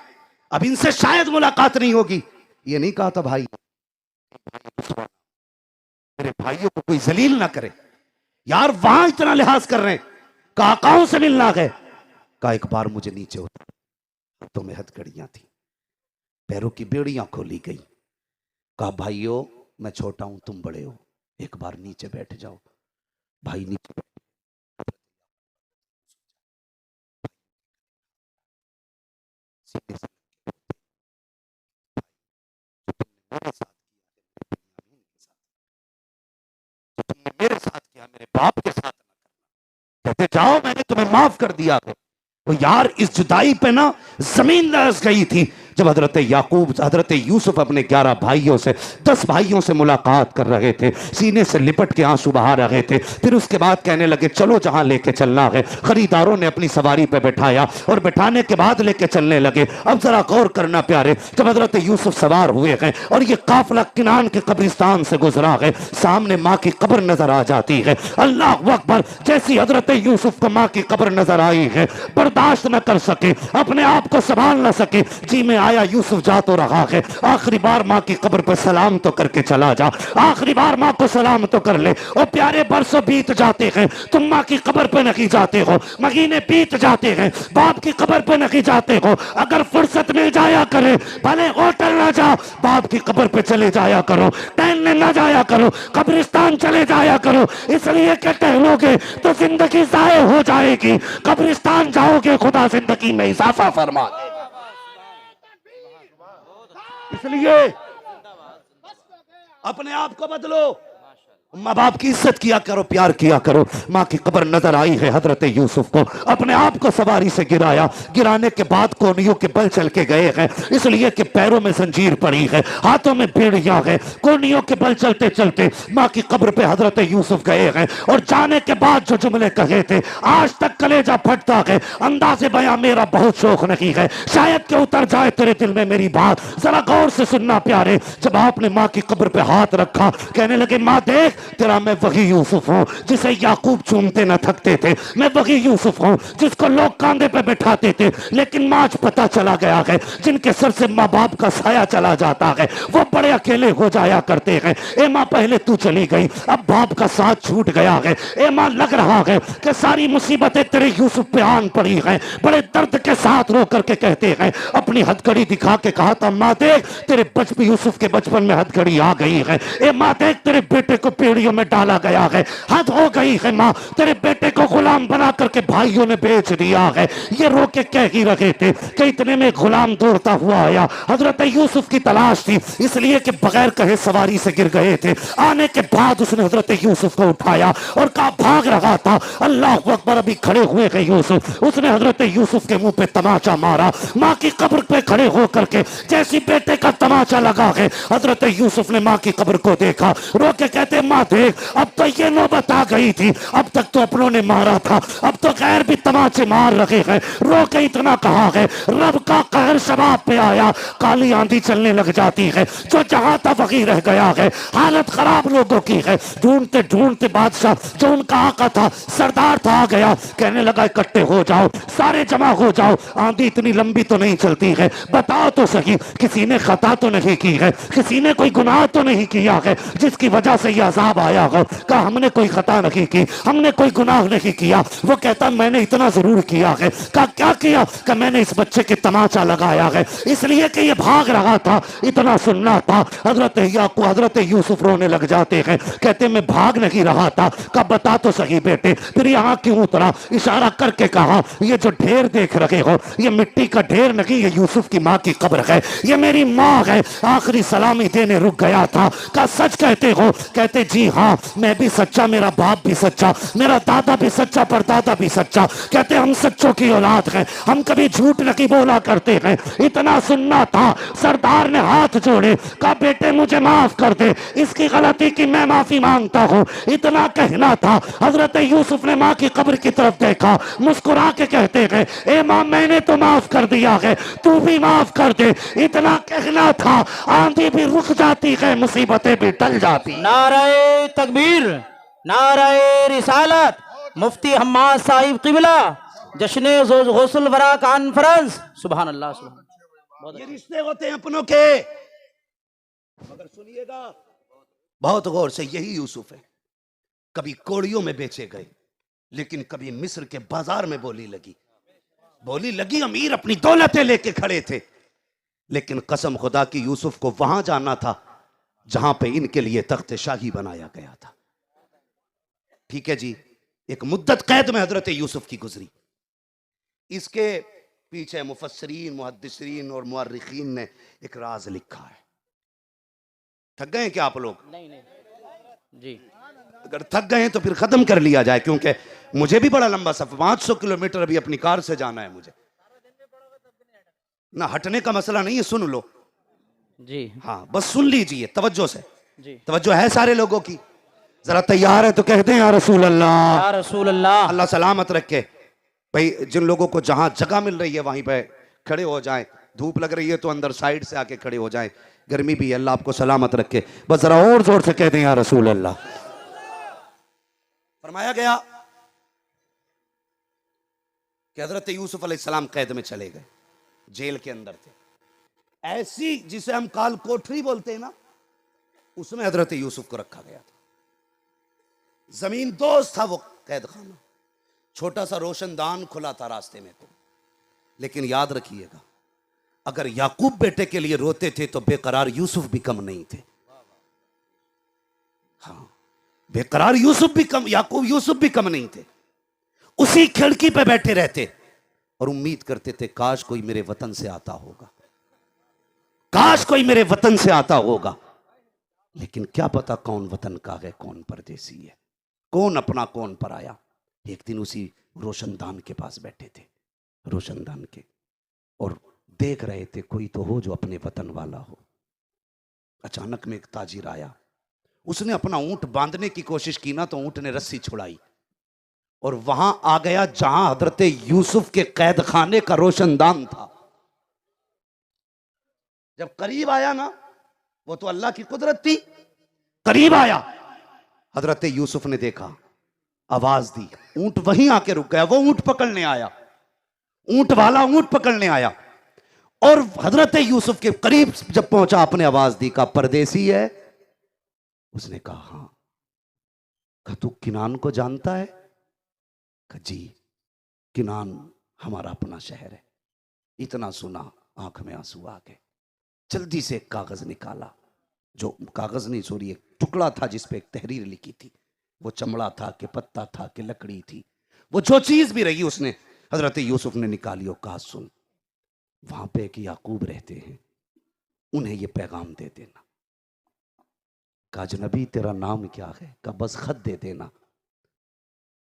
अब इनसे शायद मुलाकात नहीं होगी। ये नहीं कहा था भाई मेरे भाइयों को कोई जलील ना करे यार, वहां इतना लिहाज कर रहे हैं, काकाओं से मिलना गए। कहा एक बार मुझे नीचे उतर, हाथों में हथकड़ियां थी, पैरों की बेड़ियां खोली गई। कहा भाइयों मैं छोटा हूं तुम बड़े हो, एक बार नीचे बैठ जाओ। भाई नीचे सीधे से कहते जाओ मैंने तुम्हें माफ कर दिया है। तो यार इस जुदाई पे ना जमीन लरस गई थी जब हजरत याकूब हजरत यूसुफ अपने 11 भाइयों से 10 भाइयों से मुलाकात कर रहे थे, सीने से लिपट के आंसू बहा रहे थे। फिर उसके बाद कहने लगे चलो जहां लेके चलना है। खरीदारों ने अपनी सवारी पे बैठाया और बैठाने के बाद लेके चलने लगे। अब जरा गौर करना प्यारे, जब हजरत यूसुफ सवार हुए हैं और ये काफिला किनान के कब्रिस्तान से गुजरा है, सामने माँ की कब्र नजर आ जाती है। अल्लाह अकबर, जैसी हजरत यूसुफ को माँ की कब्र नजर आई है, बर्दाश्त न कर सके, अपने आप को संभाल न सके, जी में आया यूसुफ जा तो रहा है, आखिरी बार माँ की कब्र पर सलाम तो करके चला जा, आखिरी बार माँ को सलाम तो कर ले। और प्यारे बरसों बीत जाते हैं, तुम माँ की कब्र पे नहीं जाते हो, महीने बीत जाते हैं, बाप की कब्र पे नहीं जाते हो। अगर फुर्सत मिल जाया करे, भले होटल ना जाओ, बाप की कब्र पे चले जाया करो, टहलने ना जाया करो, कब्रिस्तान चले जाया करो। इसलिए कि टहलोगे तो जिंदगी जाए हो जाएगी, कब्रिस्तान जाओगे खुदा जिंदगी में इजाफा फरमा देगा। इसलिए अपने आप को बदलो, माँ बाप की इज्जत किया करो, प्यार किया करो। माँ की कब्र नजर आई है हजरत यूसुफ को, अपने आप को सवारी से गिराया, गिराने के बाद कोनियों के बल चल के गए हैं, इसलिए कि पैरों में जंजीर पड़ी है, हाथों में बेड़ियां है, कोनियों के बल चलते चलते माँ की कब्र पे हजरत यूसुफ गए हैं। और जाने के बाद जो जुमले कहे थे, आज तक कलेजा फटता है, अंदाजे बयां मेरा बहुत शौक नहीं है, शायद कि उतर जाए तेरे दिल में मेरी बात। जरा गौर से सुनना प्यारे, जब आपने माँ की कब्र पे हाथ रखा, कहने लगे माँ देख तेरा मैं वही यूसुफ हूँ जिसे याकूब चूमते न थकते थे, मैं वही यूसुफ हूँ जिसको लोग कांधे पे बैठाते थे, लेकिन माँ आज पता चला गया है जिनके सर से माँ बाप का साया चला जाता है वो बड़े अकेले हो जाया करते हैं। ए माँ पहले तू चली गई, अब बाप का साथ छूट गया है। ए माँ लग रहा है कि सारी मुसीबतें तेरे यूसुफ पे आन पड़ी हैं। बड़े दर्द के साथ रो करके कहते हैं, अपनी हथकड़ी दिखा के कहा था माँ देख तेरे बचपन यूसुफ के बचपन में हथकड़ी आ गई है। ए माँ देख तेरे बेटे को पेड़ियों में डाला गया है, हद हो गई है माँ, तेरे बेटे को गुलाम बना करके भाइयों ने बेच दिया है। ये रो के कह ही रहे थे कि इतने में गुलाम दौड़ता हुआ आया, हजरत यूसुफ की तलाश थी इसलिए कि बगैर कहे सवारी से गिर गए थे। आने के बाद उसने हजरत यूसुफ को उठाया और कहा भाग रहा था, अल्लाह अकबर अभी खड़े हुए हैं यूसुफ। उसने हजरत यूसुफ के मुंह पे तमाचा मारा, माँ की कब्र पे खड़े हो करके जैसी बेटे का तमाचा लगा है, हजरत यूसुफ ने माँ की कब्र को देखा, रो के कहते माँ देख अब तो ये नौबत आ गई थी, अब तक तो अपनों ने मारा था, अब तो गैर भी तमाचे मार रहे हैं। रो के इतना कहा है, रब का कहर शबाब पे आया, काली आंधी चलने लग जाती है, जो जहां था वहीं रह गया है। हालत खराब लोगों की है, ढूंढते ढूंढते बादशाह जो उनका आका था, सरदार था, आ गया, कहने लगा इकट्ठे हो जाओ, सारे जमा हो जाओ, आंधी इतनी लंबी तो नहीं चलती है, बताओ तो सही किसी ने खता तो नहीं की है, किसी ने कोई गुनाह तो नहीं किया है जिसकी वजह से यह अजाब आया हो। कहा हमने कोई खता नहीं की, हमने कोई गुनाह नहीं किया। वो कहता मैंने इतना जरूर किया है। कहा क्या किया? कि मैंने इस बच्चे के तमाचा लगाया है इसलिए कि ये भाग रहा था, इतना सुनना था। हजरत याकूब हजरत यूसुफ रोने लग जाते हैं, कहते मैं भाग नहीं रहा था। कहा बता तो सही बेटे फिर यहाँ क्यों उतरा? इशारा करके कहा ये जो ढेर देख रहे हो ये मिट्टी का ढेर नहीं, ये यूसुफ की माँ की कब्र है, ये मेरी माँ है, आखिरी सलामी देने रुक गया था। कहा सच कहते हो? कहते जी हाँ मैं भी सच्चा, मेरा बाप भी सच्चा, मेरा दादा भी सच्चा, परदादा भी सच्चा। कहते हम सच्चों की औलाद हैं, हम कभी झूठ नहीं बोला करते हैं। इतना सुनना था, सरदार ने हाथ जोड़े, कहा बेटे मुझे माफ कर दे, इसकी गलती की मैं माफी मांगता हूँ। इतना कहना था, हजरत यूसुफ ने माँ की कब्र की तरफ देखा, मुस्कुरा के कहते हैं ए माँ मैंने तो माफ कर दिया है, तू भी माफ कर दे। इतना कहना था, आंधी भी रुक जाती है, मुसीबतें भी टल जाती। नारे तकबीर, नारे रिसालत, मुफ्ती हम्माद साहिब किबला, जश्न गौसुल वरा कॉन्फ्रेंस। सुभान अल्लाह, सुभान। ये रिश्ते होते हैं अपनों के, मगर सुनिएगा बहुत गौर से, यही यूसुफ है। कभी कोड़ियों में बेचे गए, लेकिन कभी मिस्र के बाजार में बोली लगी, अमीर अपनी दौलतें लेके खड़े थे, लेकिन कसम खुदा की यूसुफ को वहां जाना था जहां पे इनके लिए तख्त शाही बनाया गया था। ठीक है जी, एक मुद्दत कैद में हजरत यूसुफ की गुजरी। इसके पीछे मुफस्सरीन, मुहद्दिसीन और मुअर्रिखीन ने एक राज लिखा है। थक गए क्या आप लोग? नहीं जी, अगर थक गए तो फिर खत्म कर लिया जाए, क्योंकि मुझे भी बड़ा लंबा सफर, 500 किलोमीटर अभी अपनी कार से जाना है मुझे। ना हटने का मसला नहीं है, सुन लो। जी हाँ बस सुन लीजिए तवज्जो से, जी। तवज्जो है सारे लोगों की। जरा तैयार है तो कहते हैं या रसूल अल्लाह। या रसूल अल्लाह। अल्लाह सलामत रखे। भाई जिन लोगों को जहां जगह मिल रही है वहीं पे खड़े हो जाएं, धूप लग रही है तो अंदर साइड से आके खड़े हो जाएं, गर्मी भी है, अल्लाह आपको सलामत रखे। बस जरा और जोर से कहते हैं या रसूल अल्लाह। फरमाया गया कि हजरत यूसुफ अलैहिस्सलाम कैद में चले गए, जेल के अंदर थे। ऐसी जिसे हम काल कोठरी बोलते हैं ना, उसमें हजरत यूसुफ को रखा गया था। जमीन दोस्त था वो कैद खाना, छोटा सा रोशनदान खुला था रास्ते में। तो लेकिन याद रखिएगा, अगर याकूब बेटे के लिए रोते थे तो बेकरार यूसुफ भी कम नहीं थे। हाँ, बेकरार यूसुफ भी कम, याकूब यूसुफ भी कम नहीं थे। उसी खिड़की पे बैठे रहते और उम्मीद करते थे काश कोई मेरे वतन से आता होगा, काश कोई मेरे वतन से आता होगा। लेकिन क्या पता कौन वतन का है, कौन परदेसी है, कौन अपना कौन पराया। एक दिन उसी रोशनदान के पास बैठे थे, रोशनदान के, और देख रहे थे कोई तो हो जो अपने वतन वाला हो। अचानक में एक ताजिर आया, उसने अपना ऊंट बांधने की कोशिश की ना, तो ऊंट ने रस्सी छुड़ाई और वहां आ गया जहां हजरत यूसुफ के कैद खाने का रोशनदान था। जब करीब आया ना, वो तो अल्लाह की कुदरत थी, करीब आया, हजरत यूसुफ ने देखा, आवाज दी, ऊंट वहीं आके रुक गया। वो ऊंट पकड़ने आया, ऊंट वाला ऊंट पकड़ने आया, और हजरत यूसुफ के करीब जब पहुंचा, आपने आवाज दी, कहा परदेसी है? उसने कहा हां। कहा तू किनान को जानता है? कहा जी, किनान हमारा अपना शहर है। इतना सुना आंख में आंसू आ गए। जल्दी से एक कागज निकाला, जो कागज नहीं सॉरी एक टुकड़ा था जिस पे एक तहरीर लिखी थी। वो चमड़ा था कि पत्ता था कि लकड़ी थी, वो जो चीज भी रही उसने, हजरत यूसुफ ने निकाली और कहा सुन, वहां पे एक याकूब रहते हैं, उन्हें ये पैगाम दे देना। कहा अजनबी तेरा नाम क्या है? कहा बस खत दे देना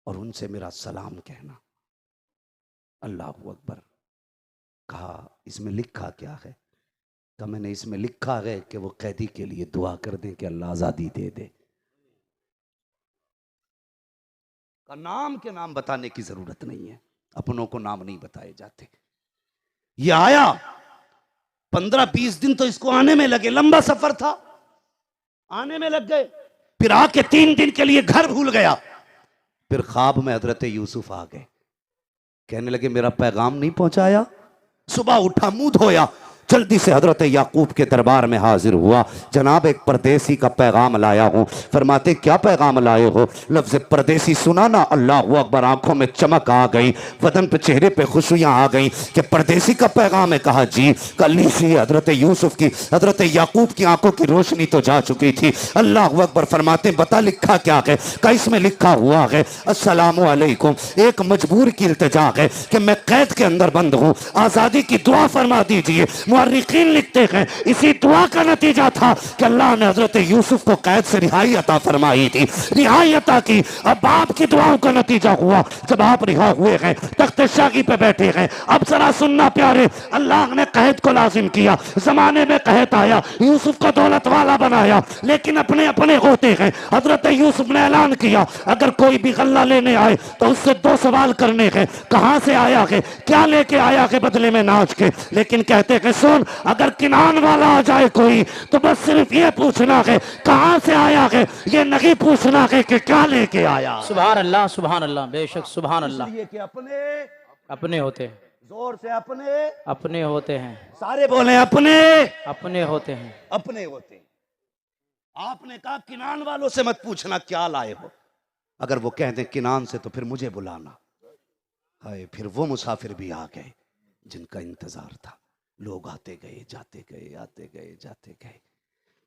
और उनसे मेरा सलाम कहना। अल्लाह अकबर। कहा इसमें लिखा क्या है? कहा मैंने इसमें लिखा है कि वो कैदी के लिए दुआ कर दें कि अल्लाह आजादी दे दे। का नाम के नाम बताने की जरूरत नहीं है, अपनों को नाम नहीं बताए जाते। ये आया 15-20 दिन तो इसको आने में लगे, लंबा सफर था, आने में लग गए। फिर आके 3 दिन के लिए घर भूल गया। फिर ख्वाब में हजरत यूसुफ आ गए, कहने लगे मेरा पैगाम नहीं पहुंचाया। सुबह उठा, मुंह धोया, जल्दी से हजरत याकूब के दरबार में हाजिर हुआ। जनाब एक परदेसी का पैगाम लाया हूं। फरमाते क्या पैगाम लाए हो? लफ्ज़ परदेसी सुना ना, अल्लाह अकबर, आंखों में चमक आ गई, वतन पे चेहरे पे खुशियां आ गई कि परदेसी का पैगाम है। कहा जी। कल से हजरत यूसुफ की, हजरत याकूब की आंखों की रोशनी तो जा चुकी थी। अल्लाह अकबर। फरमाते बता लिखा क्या है? का इसमें लिखा हुआ है अस्सलामु अलैकुम, एक मजबूर की इल्तिजा है कि मैं कैद के अंदर बंद हूँ, आज़ादी की दुआ फरमा दीजिए। मुअर्रिखीन लिखते हैं इसी दुआ का नतीजा था कि अल्लाह ने हजरत यूसुफ को कैद से रिहाई अता फरमाई थी, रिहाई अता की। अब बाप की दुआओं का नतीजा हुआ जब आप रिहा हुए हैं, तख्त शाही पे बैठे हैं। अब जरा सुनना प्यारे, अल्लाह ने कैद को लाजिम किया। जमाने में कैद आया, यूसुफ को दौलत वाला बनाया, लेकिन अपने अपने होते हैं। हजरत यूसुफ ने ऐलान किया अगर कोई भी गल्ला लेने आए तो उससे 2 सवाल करने हैं, कहां से आया है, क्या लेके आया है बदले में नाच के। लेकिन कहते हैं सुन, अगर किनान वाला आ जाए कोई तो बस सिर्फ ये पूछना है कहां से आया है, ये नहीं पूछना है कि क्या लेके आया। सुभान अल्लाह, सुभान अल्लाह, बेशक सुभान अल्लाह। इसलिए कि अपने अपने होते हैं, जोर से अपने, अपने होते हैं, सारे बोले अपने, अपने होते हैं, अपने होते। आपने कहा किनान वालों से मत पूछना क्या लाए हो, अगर वो कह दें किनान से तो फिर मुझे बुलाना। हाय, फिर वो मुसाफिर भी आ गए जिनका इंतजार था। लोग आते गए, जाते गए, आते गए, जाते गए।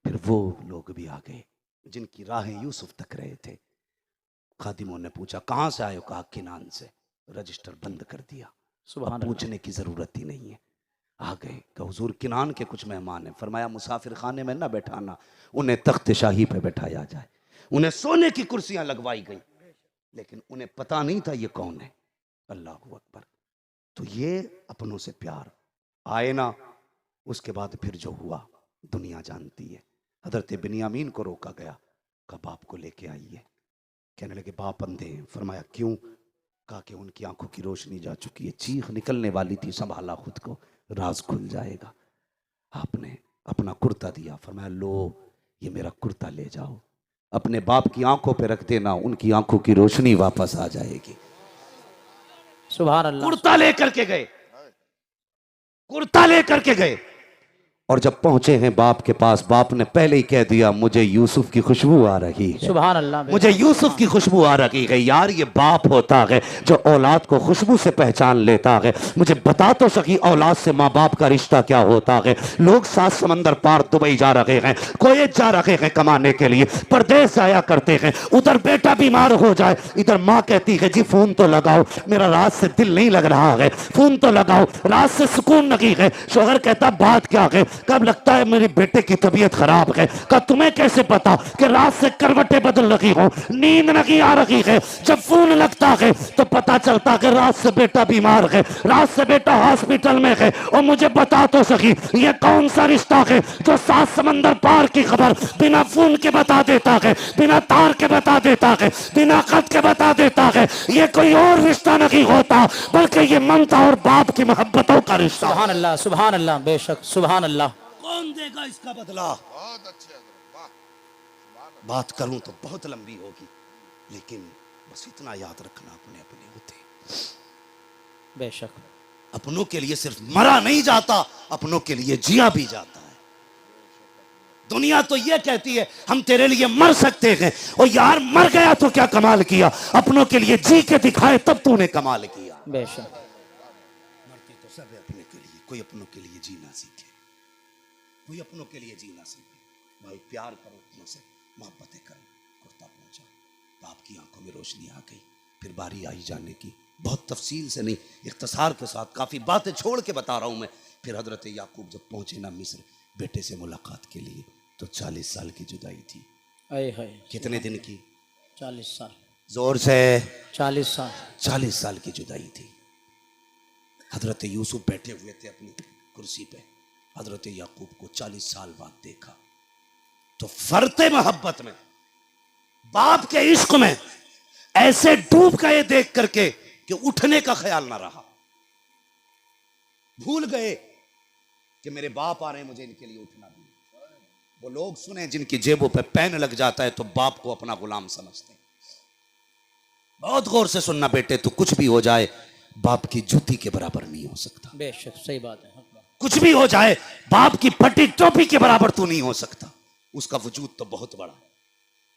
फिर वो लोग भी आ गए जिनकी राहें यूसुफ तक रहे थे। खादिमों ने पूछा कहां से आए हो? कहा किनान से। रजिस्टर बंद कर दिया, सुभान पूछने की जरूरत ही नहीं है। आ गए कि हुजूर किनान के कुछ मेहमान हैं। फरमाया मुसाफिर खाने में ना बैठाना, उन्हें तख्त शाही पे बैठाया जाए। उन्हें सोने की कुर्सियां लगवाई गई, लेकिन उन्हें पता नहीं था ये कौन है। अल्लाह अकबर। तो ये अपनों से प्यार आए ना, उसके बाद फिर जो हुआ दुनिया जानती है। हजरत बिन्यामीन को रोका गया, कहा बाप को लेके आइए। कहने लगे बाप अंधे हैं। फरमाया क्यों? कहा कि उनकी आंखों की रोशनी जा चुकी है, चीख निकलने वाली थी, संभाला खुद को, राज खुल जाएगा। आपने अपना कुर्ता दिया, फरमाया लो ये मेरा कुर्ता ले जाओ, अपने बाप की आंखों पे रख देना, उनकी आंखों की रोशनी वापस आ जाएगी। सुभान अल्लाह। कुर्ता लेकर के गए, कुर्ता लेकर के गए, और जब पहुंचे हैं बाप के पास, बाप ने पहले ही कह दिया मुझे यूसुफ की खुशबू आ रही है, सुभान अल्लाह। मुझे यूसुफ की खुशबू आ रही है। यार ये बाप होता है जो औलाद को खुशबू से पहचान लेता है। मुझे बता तो सकी औलाद से माँ बाप का रिश्ता क्या होता है। लोग 7 समंदर पार दुबई जा रहे हैं, कोयत जा रहे हैं कमाने के लिए, परदेश जाया करते हैं, उधर बेटा बीमार हो जाए, इधर माँ कहती है जी फोन तो लगाओ, मेरा रात से दिल नहीं लग रहा है, फोन तो लगाओ, रात से सुकून नहीं है। शोहर कहता बात क्या है? कब लगता है मेरे बेटे की तबीयत खराब है। कब तुम्हें कैसे पता कि रात से करवटें बदल रही हो, नींद नहीं आ रही है। जब फोन लगता है तो पता चलता है रात से बेटा बीमार है, रात से बेटा हॉस्पिटल में है। और मुझे बता तो सकी ये कौन सा रिश्ता है जो 7 समंदर पार की खबर बिना फोन के बता देता है, बिना तार के बता देता है, बिना खत के बता देता है। ये कोई और रिश्ता नहीं होता बल्कि ये ममता और बाप की मोहब्बतों का रिश्ता। सुभान अल्लाह, सुभान अल्लाह, बेशक सुभान अल्लाह। कौन देगा इसका बदला? बहुत अच्छे हजरत, वाह। बात करूं तो बहुत लंबी होगी, लेकिन बस इतना याद रखना अपने अपने होते। बेशक अपनों के लिए सिर्फ मरा नहीं जाता, अपनों के लिए जिया भी जाता है। दुनिया तो ये कहती है हम तेरे लिए मर सकते हैं, और यार मर गया तो क्या कमाल किया, अपनों के लिए जी के दिखाए तब तूने कमाल किया। बेशक। मरते तो सब है अपने के लिए, कोई अपनों के लिए जीना सीखे, कोई अपनों के लिए जीना सीखे। भाई प्यार करो अपनों से, मोहब्बतें करो। कुर्ता पहुंचा, बाप की आंखों में रोशनी आ गई। फिर बारी आई जाने की, बहुत तफसील से नहीं, इख्तिसार के साथ काफी बातें छोड़ के बता रहा हूं मैं। फिर हजरत याकूब जब पहुंचे ना मिस्र बेटे से मुलाकात के लिए, तो 40 साल की जुदाई थी। आए हाय। कितने दिन की? 40 साल। जोर से 40 साल। 40 साल की जुदाई थी। हजरत यूसुफ बैठे हुए थे अपनी कुर्सी पे, हजरत याकूब को 40 साल बाद देखा तो फरते मोहब्बत में, बाप के इश्क में ऐसे डूब गए देख करके कि उठने का ख्याल ना रहा। भूल गए कि मेरे बाप आ रहे हैं, मुझे इनके लिए उठना भी। वो लोग सुने जिनकी जेबों पे पेन लग जाता है तो बाप को अपना गुलाम समझते हैं। बहुत गौर से सुनना बेटे, तो कुछ भी हो जाए बाप की जूती के बराबर नहीं हो सकता। बेशक सही बात है। कुछ भी हो जाए बाप की फटी टोपी के बराबर तू नहीं हो सकता। उसका वजूद तो बहुत बड़ा है,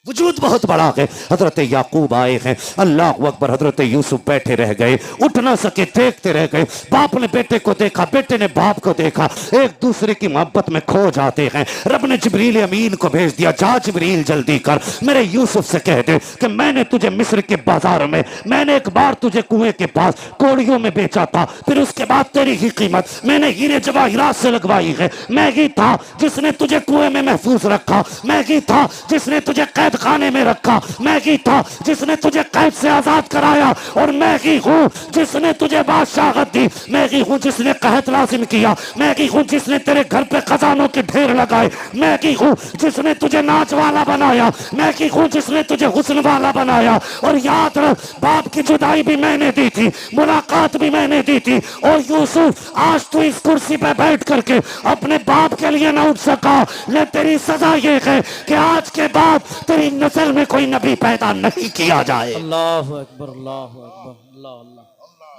वजूद बहुत बड़ा है। हजरत याकूब आए हैं, अल्लाह अकबर। हजरत यूसुफ बैठे रह गए, उठ ना सके, देखते रह गए। बाप ने बेटे को देखा, बेटे ने बाप को देखा, एक दूसरे की मोहब्बत में खो जाते हैं। रब ने जिब्रील अमीन को भेज दिया, जा जिब्रील जल्दी कर मेरे यूसुफ से कह दे कि मैंने तुझे मिस्र के बाजार में, मैंने एक बार तुझे कुएं के पास कोड़ियों में बेचा था, फिर उसके बाद तेरी ही कीमत मैंने हीरे जवाहिरात से लगवाई है। मैं ही था जिसने तुझे कुएं में महफूज रखा, मैं ही था जिसने तुझे खाने में रखा, मैं ही था जिसने तुझे कैद से आजाद कराया, और मैं ही हूं जिसने तुझे बादशाहत दी, मैं ही हूं जिसने कहत लाजिम किया, मैं ही हूं जिसने तेरे घर पे खजानों के ढेर लगाए, मैं ही हूं जिसने तुझे नाच वाला बनाया, मैं ही हूं जिसने तुझे हुस्न वाला बनाया। और याद रख बाप की जुदाई भी मैंने दी थी, मुलाकात भी मैंने दी थी। और यूसुफ आज तू इस कुर्सी पे बैठ करके अपने बाप के लिए ना उठ सका, ले तेरी सजा ये है कि आज के बाद तेरी नस्ल में कोई नबी पैदा नहीं किया जाए। अल्लाह अकबर, अल्लाह अकबर, अल्लाह अल्लाह।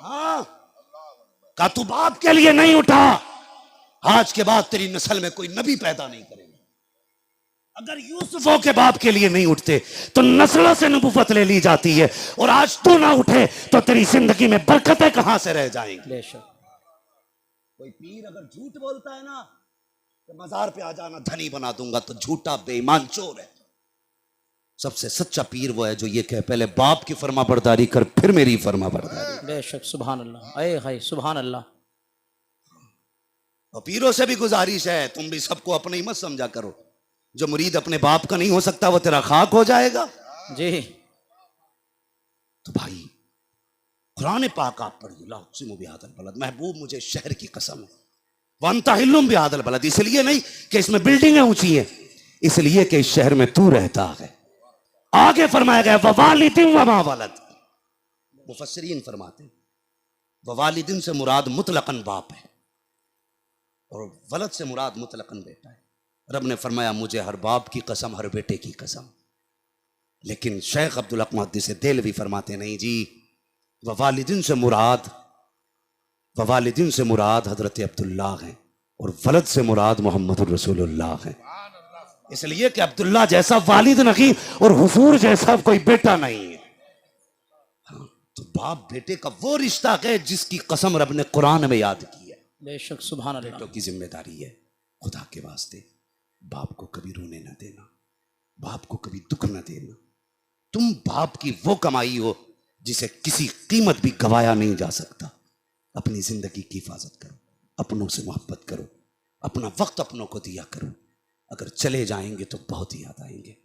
हाँ, का तू बाप के लिए नहीं उठा, आज के बाद तेरी नस्ल में कोई नबी पैदा नहीं करेगा। अगर यूसुफों के बाप के लिए नहीं उठते तो नस्लों से नबूवत ले ली जाती है, और आज तू ना उठे तो तेरी जिंदगी में बरकतें कहां से रह जाएंगी। बेशक। कोई पीर अगर झूठ बोलता है ना तो मजार पे आ जाना धनी बना दूंगा, तो झूठा बेईमान चोर है। सबसे सच्चा पीर वो है जो ये कहे पहले बाप की फरमा बरदारी कर, फिर मेरी फरमा बरदारी। बेशक सुभान अल्लाह। आए हाय सुभान अल्लाह। और पीरों से भी गुजारिश है, तुम भी सबको अपने ही मत समझा करो। जो मुरीद अपने बाप का नहीं हो सकता वो तेरा खाक हो जाएगा। जी तो भाई कुरान पाक आप पढ़िए, ला उक़्सिमु बिहाज़ल बलद, महबूब मुझे शहर की कसम है, वअन्ता हिल्लुम बिहाज़ल बलद, इसलिए नहीं कि इसमें बिल्डिंगें ऊंची हैं, इसलिए कि इस शहर में तू रहता है। आगे फरमाया गया ववालिदिन वमा वलद, मुफस्सिरीन फरमाते हैं ववालिदिन से मुराद मुतलकन बाप है और वलद से मुराद मुतलकन बेटा है। रब ने फरमाया मुझे हर बाप की कसम, हर बेटे की कसम। लेकिन शेख अब्दुल हक मुहद्दिस देहलवी फरमाते नहीं जी, ववालिदिन से मुराद हजरत अब्दुल्ला हैं और वलद से मुराद मोहम्मद रसूलुल्लाह हैं। इसलिए कि अब्दुल्ला जैसा वालिद नहीं और हुजूर जैसा कोई बेटा नहीं है। हाँ, तो बाप बेटे का वो रिश्ता है जिसकी कसम रब ने कुरान में याद की है। बेशक सुभान अल्लाह। बेटों की जिम्मेदारी है खुदा के वास्ते बाप को कभी रोने न देना, बाप को कभी दुख न देना। तुम बाप की वो कमाई हो जिसे किसी कीमत भी गवाया नहीं जा सकता। अपनी जिंदगी की हिफाजत करो, अपनों से मोहब्बत करो, अपना वक्त अपनों को दिया करो। अगर चले जाएंगे तो बहुत ही याद आएंगे।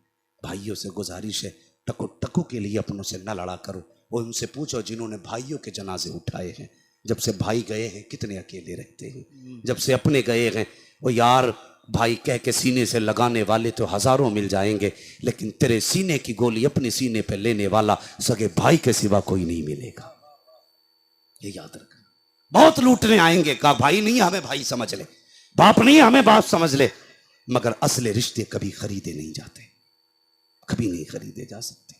भाइयों से गुजारिश है टको टको के लिए अपनों से न लड़ा करो। वो उनसे पूछो जिन्होंने भाइयों के जनाजे उठाए हैं, जब से भाई गए हैं कितने अकेले रहते हैं। जब से अपने गए हैं वो यार भाई कह के सीने से लगाने वाले तो हजारों मिल जाएंगे, लेकिन तेरे सीने की गोली अपने सीने पे लेने वाला सगे भाई के सिवा कोई नहीं मिलेगा। ये याद रखना। बहुत लूटने आएंगे, कहा भाई नहीं हमें भाई समझ ले, बाप नहीं हमें बाप समझ ले, मगर असले रिश्ते कभी खरीदे नहीं जाते, कभी नहीं खरीदे जा सकते।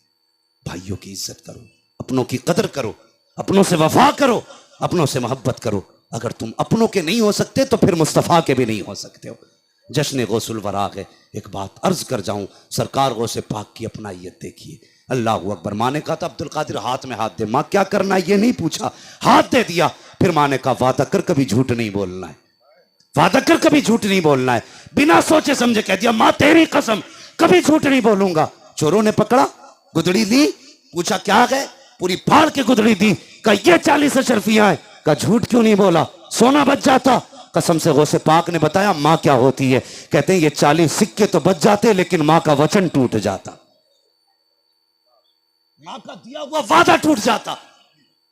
भाइयों की इज्जत करो, अपनों की कदर करो, अपनों से वफा करो, अपनों से मोहब्बत करो। अगर तुम अपनों के नहीं हो सकते तो फिर मुस्तफ़ा के भी नहीं हो सकते हो। जश्न गौसुल वराग है। एक बात अर्ज कर जाऊं, सरकार गौसे पाक की अपनाइयत देखिए। अल्लाह अकबर। माँ ने कहा था अब्दुल कादिर हाथ में हाथ दे। माँ क्या करना है ये नहीं पूछा, हाथ दे दिया। फिर माँ ने कहा वादा कर कभी झूठ नहीं बोलना है, वादा कर कभी झूठ नहीं बोलना है। बिना सोचे समझे कह दिया माँ तेरी कसम कभी झूठ नहीं बोलूंगा। चोरों ने पकड़ा, गुदड़ी दी, पूछा क्या है, पूरी फाड़ के गुदड़ी दी। कहा ये 40 अशरफियां हैं। कहा झूठ क्यों नहीं बोला, सोना बच जाता। कसम से गौसे पाक ने बताया माँ क्या होती है। कहते हैं ये 40 सिक्के तो बच जाते लेकिन माँ का वचन टूट जाता, माँ का दिया हुआ वादा टूट जाता।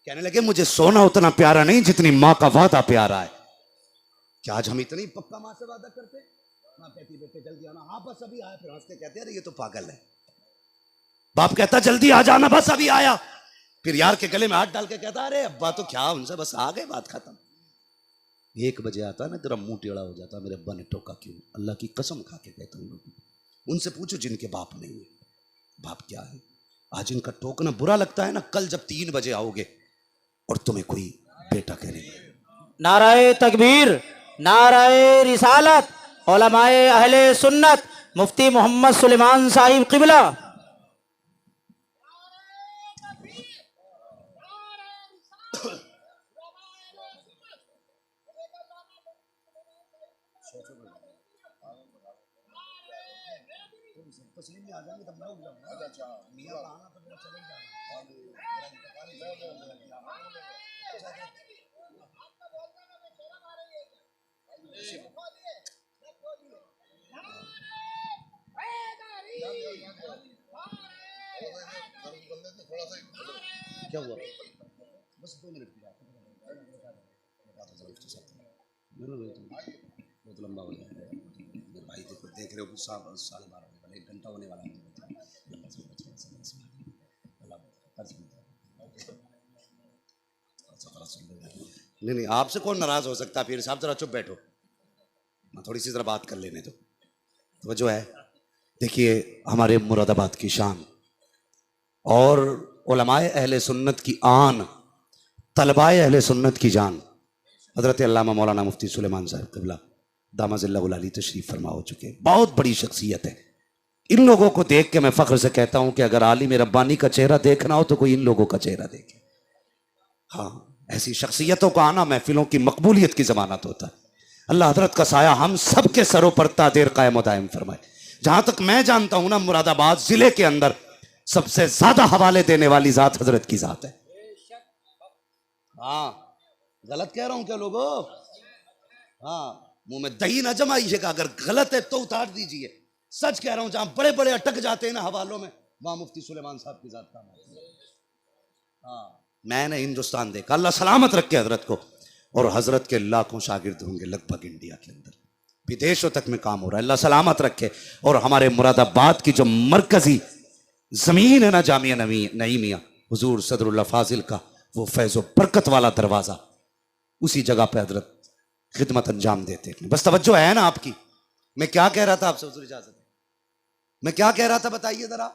कहने लगे मुझे सोना उतना प्यारा नहीं जितनी माँ का वादा प्यारा है। क्या आज हम इतनी पक्का माँ से वादा करते? माँ कहती बेटे जल्दी आना, हाँ बस अभी आया। फिर हंसते कहते अरे ये तो पागल है। बाप कहता जल्दी आ जाना, बस अभी आया। फिर यार के गले में हाथ डाल के कहता अरे अब्बा तो क्या उनसे, बस आ गए, बात खत्म। 1 बजे आता ना तेरा मुंह टेढ़ा हो जाता, मेरे अब्बा ने टोका क्यों? अल्लाह की कसम खा के कहता हूँ, उनसे पूछो जिनके बाप नहीं है, बाप क्या है। आज इनका टोकना बुरा लगता है ना, कल जब 3 बजे आओगे और तुम्हें कोई बेटा करेगा। नाराए तकबीर, नाराए रिसालत, उलमाए अहले सुन्नत, मुफ्ती मोहम्मद सुलेमान साहिब किबला। क्या हुआ? बस 2 मिनट की बात है, बहुत लंबा हो जाएगा। मेरे भाई देखो देख रहे हो, 12:30 वाले 1 घंटा होने वाला है। नहीं नहीं आपसे कौन नाराज हो सकता? फिर साहब जरा चुप बैठो ना, थोड़ी सी जरा बात कर लेने दो। तो जो है देखिए हमारे मुरादाबाद की शान और उलमाए अहले सुन्नत की आन, तलबाए अहले सुन्नत की जान, हजरत अल्लामा मौलाना मुफ्ती सुलेमान साहब क़िबला दामज़िल्लहुल अली तशरीफ़ फरमा हो चुके हैं। बहुत बड़ी शख्सियत है। इन लोगों को देख के मैं फ़ख्र से कहता हूँ कि अगर आलिम रब्बानी का चेहरा देखना हो तो कोई इन लोगों का चेहरा देखे। हाँ, ऐसी शख्सियतों का आना महफिलों की मकबूलियत की ज़मानत होता है। अल्लाह हजरत का साया हम सब के सरों पर तादेर कायम दायम फरमाए। जहाँ तक मैं जानता हूँ ना, मुरादाबाद ज़िले के अंदर सबसे ज़्यादा हवाले देने वाली ज़ात हजरत की ज़ात है। हाँ, गलत कह रहा हूँ क्या लोगों? हाँ, मुंह में दही ना जमाइएगा, अगर गलत है तो उतार दीजिए। सच कह रहा हूं, जहां बड़े बड़े अटक जाते हैं ना हवालों में, वहां मुफ्ती सुलेमान साहब की जात काम आती है। मैंने हिंदुस्तान देखा, अल्लाह सलामत रखे हजरत को, और हजरत के लाखों शागिर्द होंगे लगभग इंडिया के अंदर, विदेशों तक में काम हो रहा है, अल्लाह सलामत रखे। और हमारे मुरादाबाद की जो मरकजी जमीन है ना, जामिया नईमिया हुजूर सदरुल्लाह फाजिल का वो फैज़ो बरकत वाला दरवाजा, उसी जगह पे हजरत खिदमत अंजाम देते हैं। बस तवज्जो है ना आपकी। मैं क्या कह रहा था आपसे, हुजूर इजाजत है, मैं क्या कह रहा था बताइए जरा।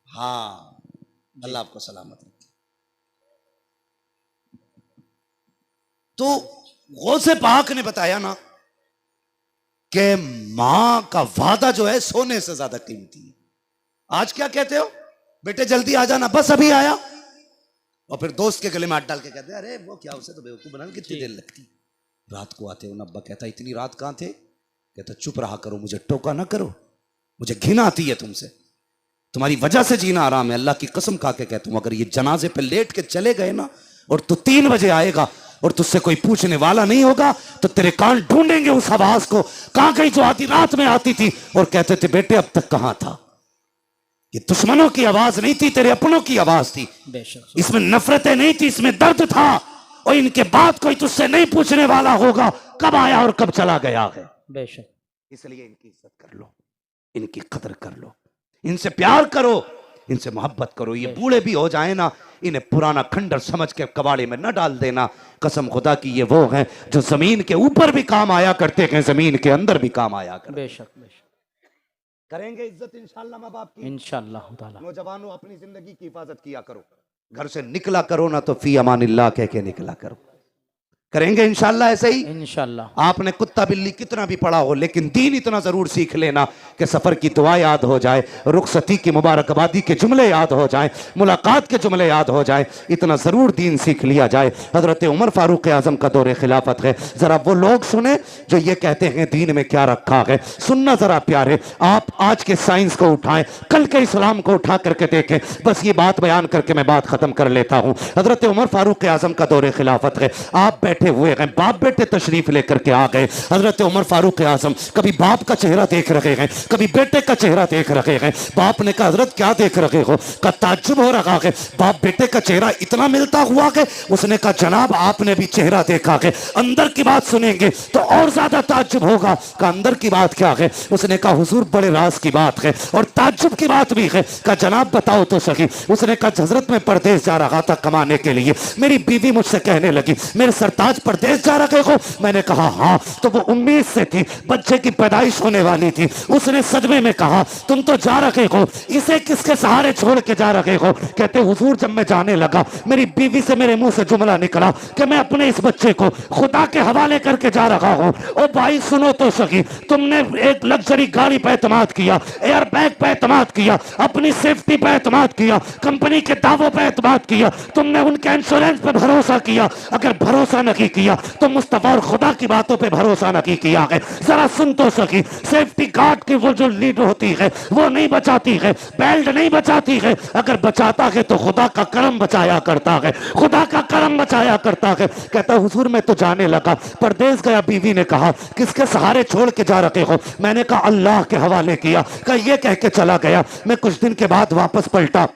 हाँ, अल्लाह आपको सलामत रखे। तो गौसे पाक ने बताया ना कि मां का वादा जो है सोने से ज्यादा कीमती है। आज क्या कहते हो, बेटे जल्दी आ जाना, बस अभी आया, और फिर दोस्त के गले में हाथ डाल के कहते हैं अरे वो क्या, उसे तो बेवकूफ बनाने कितनी देर लगती। रात को आते हो ना, अब्बा कहता इतनी रात कहां थे, कहता चुप रहा करो, मुझे टोका ना करो, मुझे घिन आती है तुमसे, तुम्हारी वजह से जीना आराम है। अल्लाह की कसम खा के कहता हूं, अगर ये जनाजे पे लेट के चले गए ना, और तू 3 बजे आएगा और तुझसे कोई पूछने वाला नहीं होगा, तो तेरे कान ढूंढेंगे उस आवाज को, कहां गई जो आधी रात में आती थी और कहते थे बेटे अब तक कहां था। ये दुश्मनों की आवाज नहीं थी, तेरे अपनों की आवाज थी। बेशक इसमें नफरतें नहीं थी, इसमें दर्द था। और इनके बाद कोई तुझसे नहीं पूछने वाला होगा कब आया और कब चला गया है। बेशक, इसलिए इनकी इज्जत कर लो, इनकी कदर कर लो, इनसे प्यार करो, इनसे मोहब्बत करो। ये बूढ़े भी हो जाए ना, इन्हें पुराना खंडर समझ के कबाड़े में न डाल देना। कसम खुदा की ये वो हैं जो जमीन के ऊपर भी काम आया करते हैं, जमीन के अंदर भी काम आया करते। बेशक, बेशक करेंगे इज्जत इंशाअल्लाह माँ बाप की। इंशाअल्लाह ताला। नौजवानों अपनी जिंदगी की हिफाजत किया करो, घर से निकला करो ना तो फी अमानिल्लाह कह के निकला करो। करेंगे इंशाअल्लाह ऐसे ही। इंशाअल्लाह। आपने कुत्ता बिल्ली कितना भी पढ़ा हो, लेकिन दीन इतना जरूर सीख लेना कि सफर की दुआ याद हो जाए, रुखसती की मुबारकबादी के जुमले याद हो जाए, मुलाकात के जुमले याद हो जाए, इतना जरूर दीन सीख लिया जाए। हजरत उमर फारूक आजम का दौरे खिलाफत है, जरा वो लोग सुने जो ये कहते हैं दीन में क्या रखा है। सुनना जरा प्यारे, आप आज के साइंस को उठाएं, कल के इस्लाम को उठा करके देखें। बस ये बात बयान करके मैं बात खत्म कर लेता हूं। हजरत उमर फारूक आजम का दौरे खिलाफत है, आप बैठे हुए हैं, बाप बेटे तशरीफ लेकर के आ गए। हजरत उमर फारूक आजम कभी बाप का चेहरा देख रहे हैं, कभी बेटे का चेहरा देख रहे हैं। बाप ने कहा हजरत क्या देख रहे हो, का ताज्जुब हो रहा है। बाप बेटे का चेहरा इतना मिलता हुआ है। उसने कहा जनाब आपने भी चेहरा देखा है, अंदर की बात सुनेंगे तो और ज्यादा ताज्जुब होगा। का अंदर की बात क्या है। उसने कहा हुजूर बड़े राज की बात है और ताज्जुब की बात भी है। का जनाब बताओ तो सही। उसने कहा हजरत मैं परदेश जा रहा था कमाने के लिए, मेरी बीवी मुझसे कहने लगी मेरे सरताज परदेश जा रहे हो। मैंने कहा हाँ। तो वो उम्मीद से थी, बच्चे की पैदाइश होने वाली थी। उसने सदमे में कहा तुम तो जा रहे हो, इसे किसके सहारे छोड़ के जा रहे हो। कहते हुजूर जब मैं जाने लगा मेरी बीवी से मेरे मुंह से जुमला निकला कि मैं अपने इस बच्चे को खुदा के हवाले करके जा रहा हूं। ओ भाई सुनो तो सही, तुमने एक लग्जरी गाड़ी पे एतमाद किया, एयर बैग पे एतमाद किया, अपनी सेफ्टी पे एतमाद किया, कंपनी के दावों पे एतमाद किया, तुमने उनके इंश्योरेंस पे भरोसा किया। अगर भरोसा नहीं किया तो मुस्तफा और खुदा की बातों पे भरोसा नहीं किया है। जरा सुन तो सकी, सेफ्टी गार्ड की वो जो लीड होती है वो नहीं बचाती है, बेल्ट नहीं बचाती है। अगर बचाता है तो खुदा का करम बचाया करता है, खुदा का करम बचाया करता है। कहता हुजूर मैं तो जाने लगा, परदेश गया। बीवी ने कहा किसके सहारे छोड़ के जा रहे हो। मैंने कहा अल्लाह के हवाले किया। कहा ये कह के चला गया। मैं कुछ दिन के बाद वापस पलटा,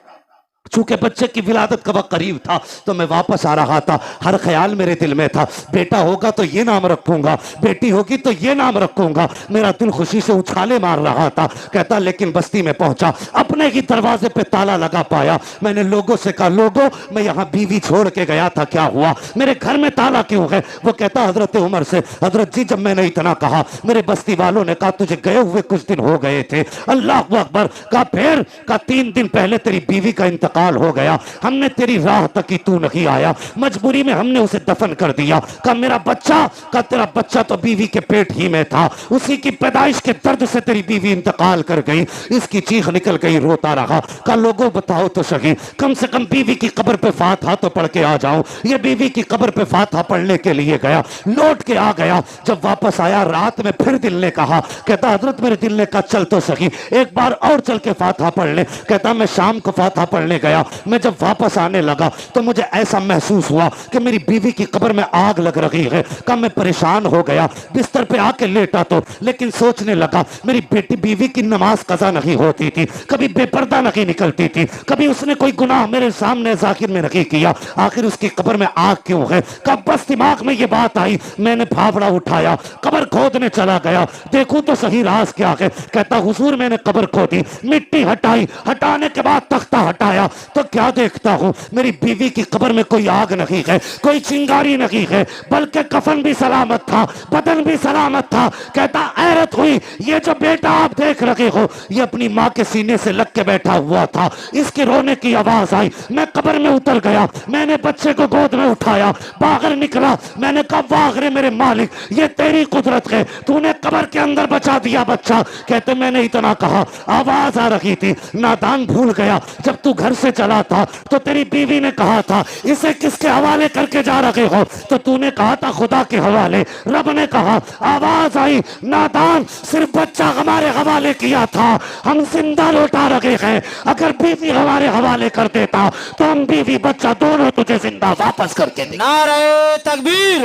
चूंकि बच्चे की विलादत का वक्त करीब था तो मैं वापस आ रहा था। हर ख्याल मेरे दिल में था बेटा होगा तो ये नाम रखूंगा, बेटी होगी तो ये नाम रखूंगा। मेरा दिल खुशी से उछाले मार रहा था। कहता लेकिन बस्ती में पहुंचा, अपने ही दरवाजे पे ताला लगा पाया। मैंने लोगों से कहा लोगों मैं यहाँ बीवी छोड़ के गया था, क्या हुआ, मेरे घर में ताला क्यों है। वो कहता हजरत उमर से हजरत जी जब मैंने इतना कहा मेरे बस्ती वालों ने कहा तुझे गए हुए कुछ दिन हो गए थे। अल्लाह अकबर। कहा फिर। कहा 3 दिन पहले तेरी बीवी का इंतकाल हो गया, हमने तेरी राह तक ही तू नहीं आया, मजबूरी में हमने उसे दफन कर दिया। का मेरा बच्चा, का तेरा बच्चा तो बीवी के पेट ही में था, उसी की पैदाइश के दर्द से तेरी बीवी इंतकाल कर गई। इसकी चीख निकल गई, रोता रहा। का लोगों बताओ तो सही, कम से कम बीवी की कब्र पे फातिहा तो पढ़ के आ जाऊं। ये बीवी की कब्र पे फातिहा पढ़ने के लिए गया, लौट के आ गया। जब वापस आया रात में फिर दिल ने कहा, कहता हजरत मेरे दिल ने कहा चल तो सही एक बार और चल के फातिहा पढ़ ले। कहता मैं शाम को फातिहा पढ़ने गया। मैं जब वापस आने लगा तो मुझे ऐसा महसूस हुआ कि मेरी बीवी की कब्र में आग लग रही है। कब मैं परेशान हो गया, बिस्तर पे आके लेटा तो, लेकिन सोचने लगा मेरी बेटी बीवी की नमाज कज़ा नहीं होती थी, कभी बेपर्दा नहीं निकलती थी, कभी उसने कोई गुनाह मेरे सामने जाहिर में नहीं किया, आखिर उसकी कब्र में आग क्यों है। कब बस दिमाग में ये बात आई, मैंने फावड़ा उठाया, कब्र खोदने चला गया, देखूं तो सही राज क्या है। कहता हुजूर मैंने कब्र खोदी, मिट्टी हटाई, हटाने के बाद तख्ता हटाया तो क्या देखता हूं, मेरी बीवी की कब्र में कोई आग नहीं है, कोई चिंगारी नहीं है, बल्कि कफन भी सलामत था, बदन भी सलामत था। कहता हैरत हुई, ये जो बेटा आप देख रहे हो ये अपनी माँ के सीने से लग के बैठा हुआ था, इसके रोने की आवाज आई, मैं कब्र में उतर गया, मैंने बच्चे को गोद में उठाया, बाहर निकला, मैंने कहा वाह रे मेरे मालिक, ये तेरी कुदरत है, तूने कब्र के अंदर बचा दिया बच्चा। कहते मैंने इतना कहा, आवाज आ रही थी, नादान भूल गया जब तू घर से चला था तो तेरी बीवी ने कहा था इसे किसके हवाले करके जा रहे हो, तो तूने कहा था खुदा के हवाले। रब ने कहा, आवाज आई, नादान सिर्फ बच्चा हमारे हवाले किया था, हम जिंदा लौटा रहे हैं, अगर बीवी हमारे हवाले कर देता तो हम बीवी बच्चा दोनों तुझे जिंदा वापस करके देंगे। नारे तकबीर,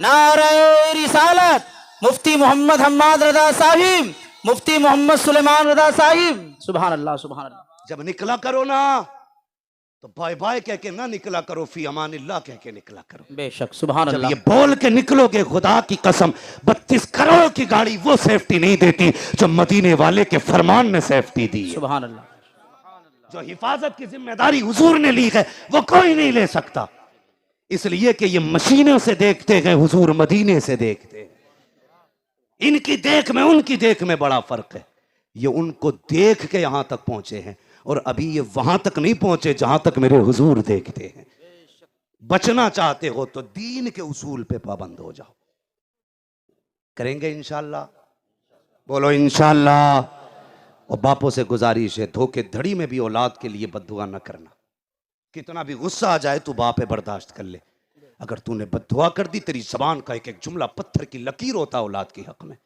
नारे रिसालत, मुफ्ती मोहम्मद हम्माद रजा साहिब, मुफ्ती मोहम्मद सुलेमान रजा साहिब। सुभान अल्लाह, सुभान अल्लाह। जब निकला करो ना तो बाय बाय कह के ना निकला करो, फी अमानिल्लाह कह के निकला करो। बेशक, सुभान जब अल्लाह। ये बोल के निकलोगे, खुदा की कसम 32 करोड़ की गाड़ी वो सेफ्टी नहीं देती जो मदीने वाले के फरमान ने सेफ्टी दी है। सुभान अल्लाह। जो हिफाजत की जिम्मेदारी हुजूर ने ली है वो कोई नहीं ले सकता, इसलिए कि ये मशीनों से देखते हैं, हुजूर मदीने से देखते हैं। इनकी देख में उनकी देख में बड़ा फर्क है। ये उनको देख के यहां तक पहुंचे हैं और अभी ये वहां तक नहीं पहुंचे जहां तक मेरे हुजूर देखते हैं। बचना चाहते हो तो दीन के उसूल पे पाबंद हो जाओ। करेंगे इंशाअल्लाह, बोलो इंशाअल्लाह। और बापों से गुजारिश है, धोखे धड़ी में भी औलाद के लिए बद्दुआ न करना। कितना भी गुस्सा आ जाए तो बाप पे बर्दाश्त कर ले, अगर तूने बद्दुआ कर दी तेरी जबान का एक एक जुमला पत्थर की लकीर होता औलाद के हक में।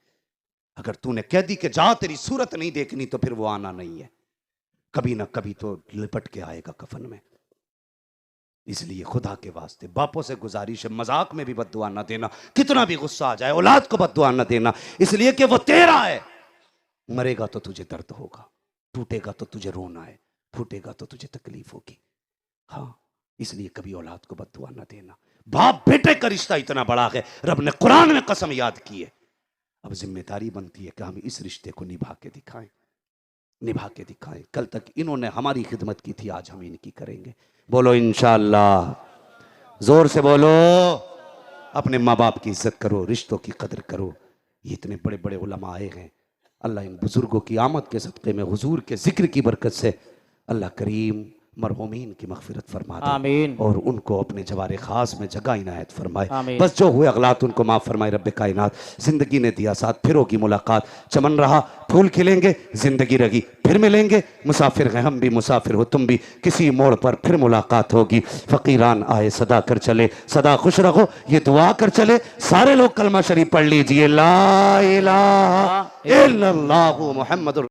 अगर तूने कह दी कि जा तेरी सूरत नहीं देखनी तो फिर वो आना नहीं है, कभी ना कभी तो लिपट के आएगा कफन में। इसलिए खुदा के वास्ते बापों से गुजारिश है, मजाक में भी बद्दुआ ना देना, कितना भी गुस्सा आ जाए औलाद को बद्दुआ ना देना, इसलिए कि वो तेरा है। मरेगा तो तुझे दर्द होगा, टूटेगा तो तुझे रोना है, फूटेगा तो तुझे तकलीफ होगी। हाँ, इसलिए कभी औलाद को बद्दुआ ना देना। बाप बेटे का रिश्ता इतना बड़ा है, रब ने कुरान में कसम याद की है। अब जिम्मेदारी बनती है कि हम इस रिश्ते को निभा के दिखाएं, निभा के दिखाएं। कल तक इन्होंने हमारी खिदमत की थी, आज हम इनकी करेंगे। बोलो इंशाअल्लाह, जोर से बोलो। अपने माँ बाप की इज्जत करो, रिश्तों की कदर करो। ये इतने बड़े बड़े उलमा आए हैं, अल्लाह इन बुजुर्गों की आमद के सदक़े में, हुजूर के जिक्र की बरकत से अल्लाह करीम मरहूमीन की मग़फ़िरत फरमा दे, आमीन। और उनको अपने जवारे ख़ास में जगह इनायत फरमाए। आमीन। बस जो हुए अगलात उनको माफ़ फरमाए रब्बे कायनात। ज़िंदगी ने दिया साथ, फिर होगी मुलाकात। चमन रहा फूल खिलेंगे, ज़िंदगी रही फिर मिलेंगे। मुसाफिर हैं हम भी, मुसाफिर हो तुम भी, किसी मोड़ पर फिर मुलाकात होगी। फ़कीरान आए सदा कर चले, सदा खुश रहो ये दुआ कर चले। सारे लोग कलमा शरीफ पढ़ लीजिए, ला इलाहा इल्लल्लाहु मुहम्मदुर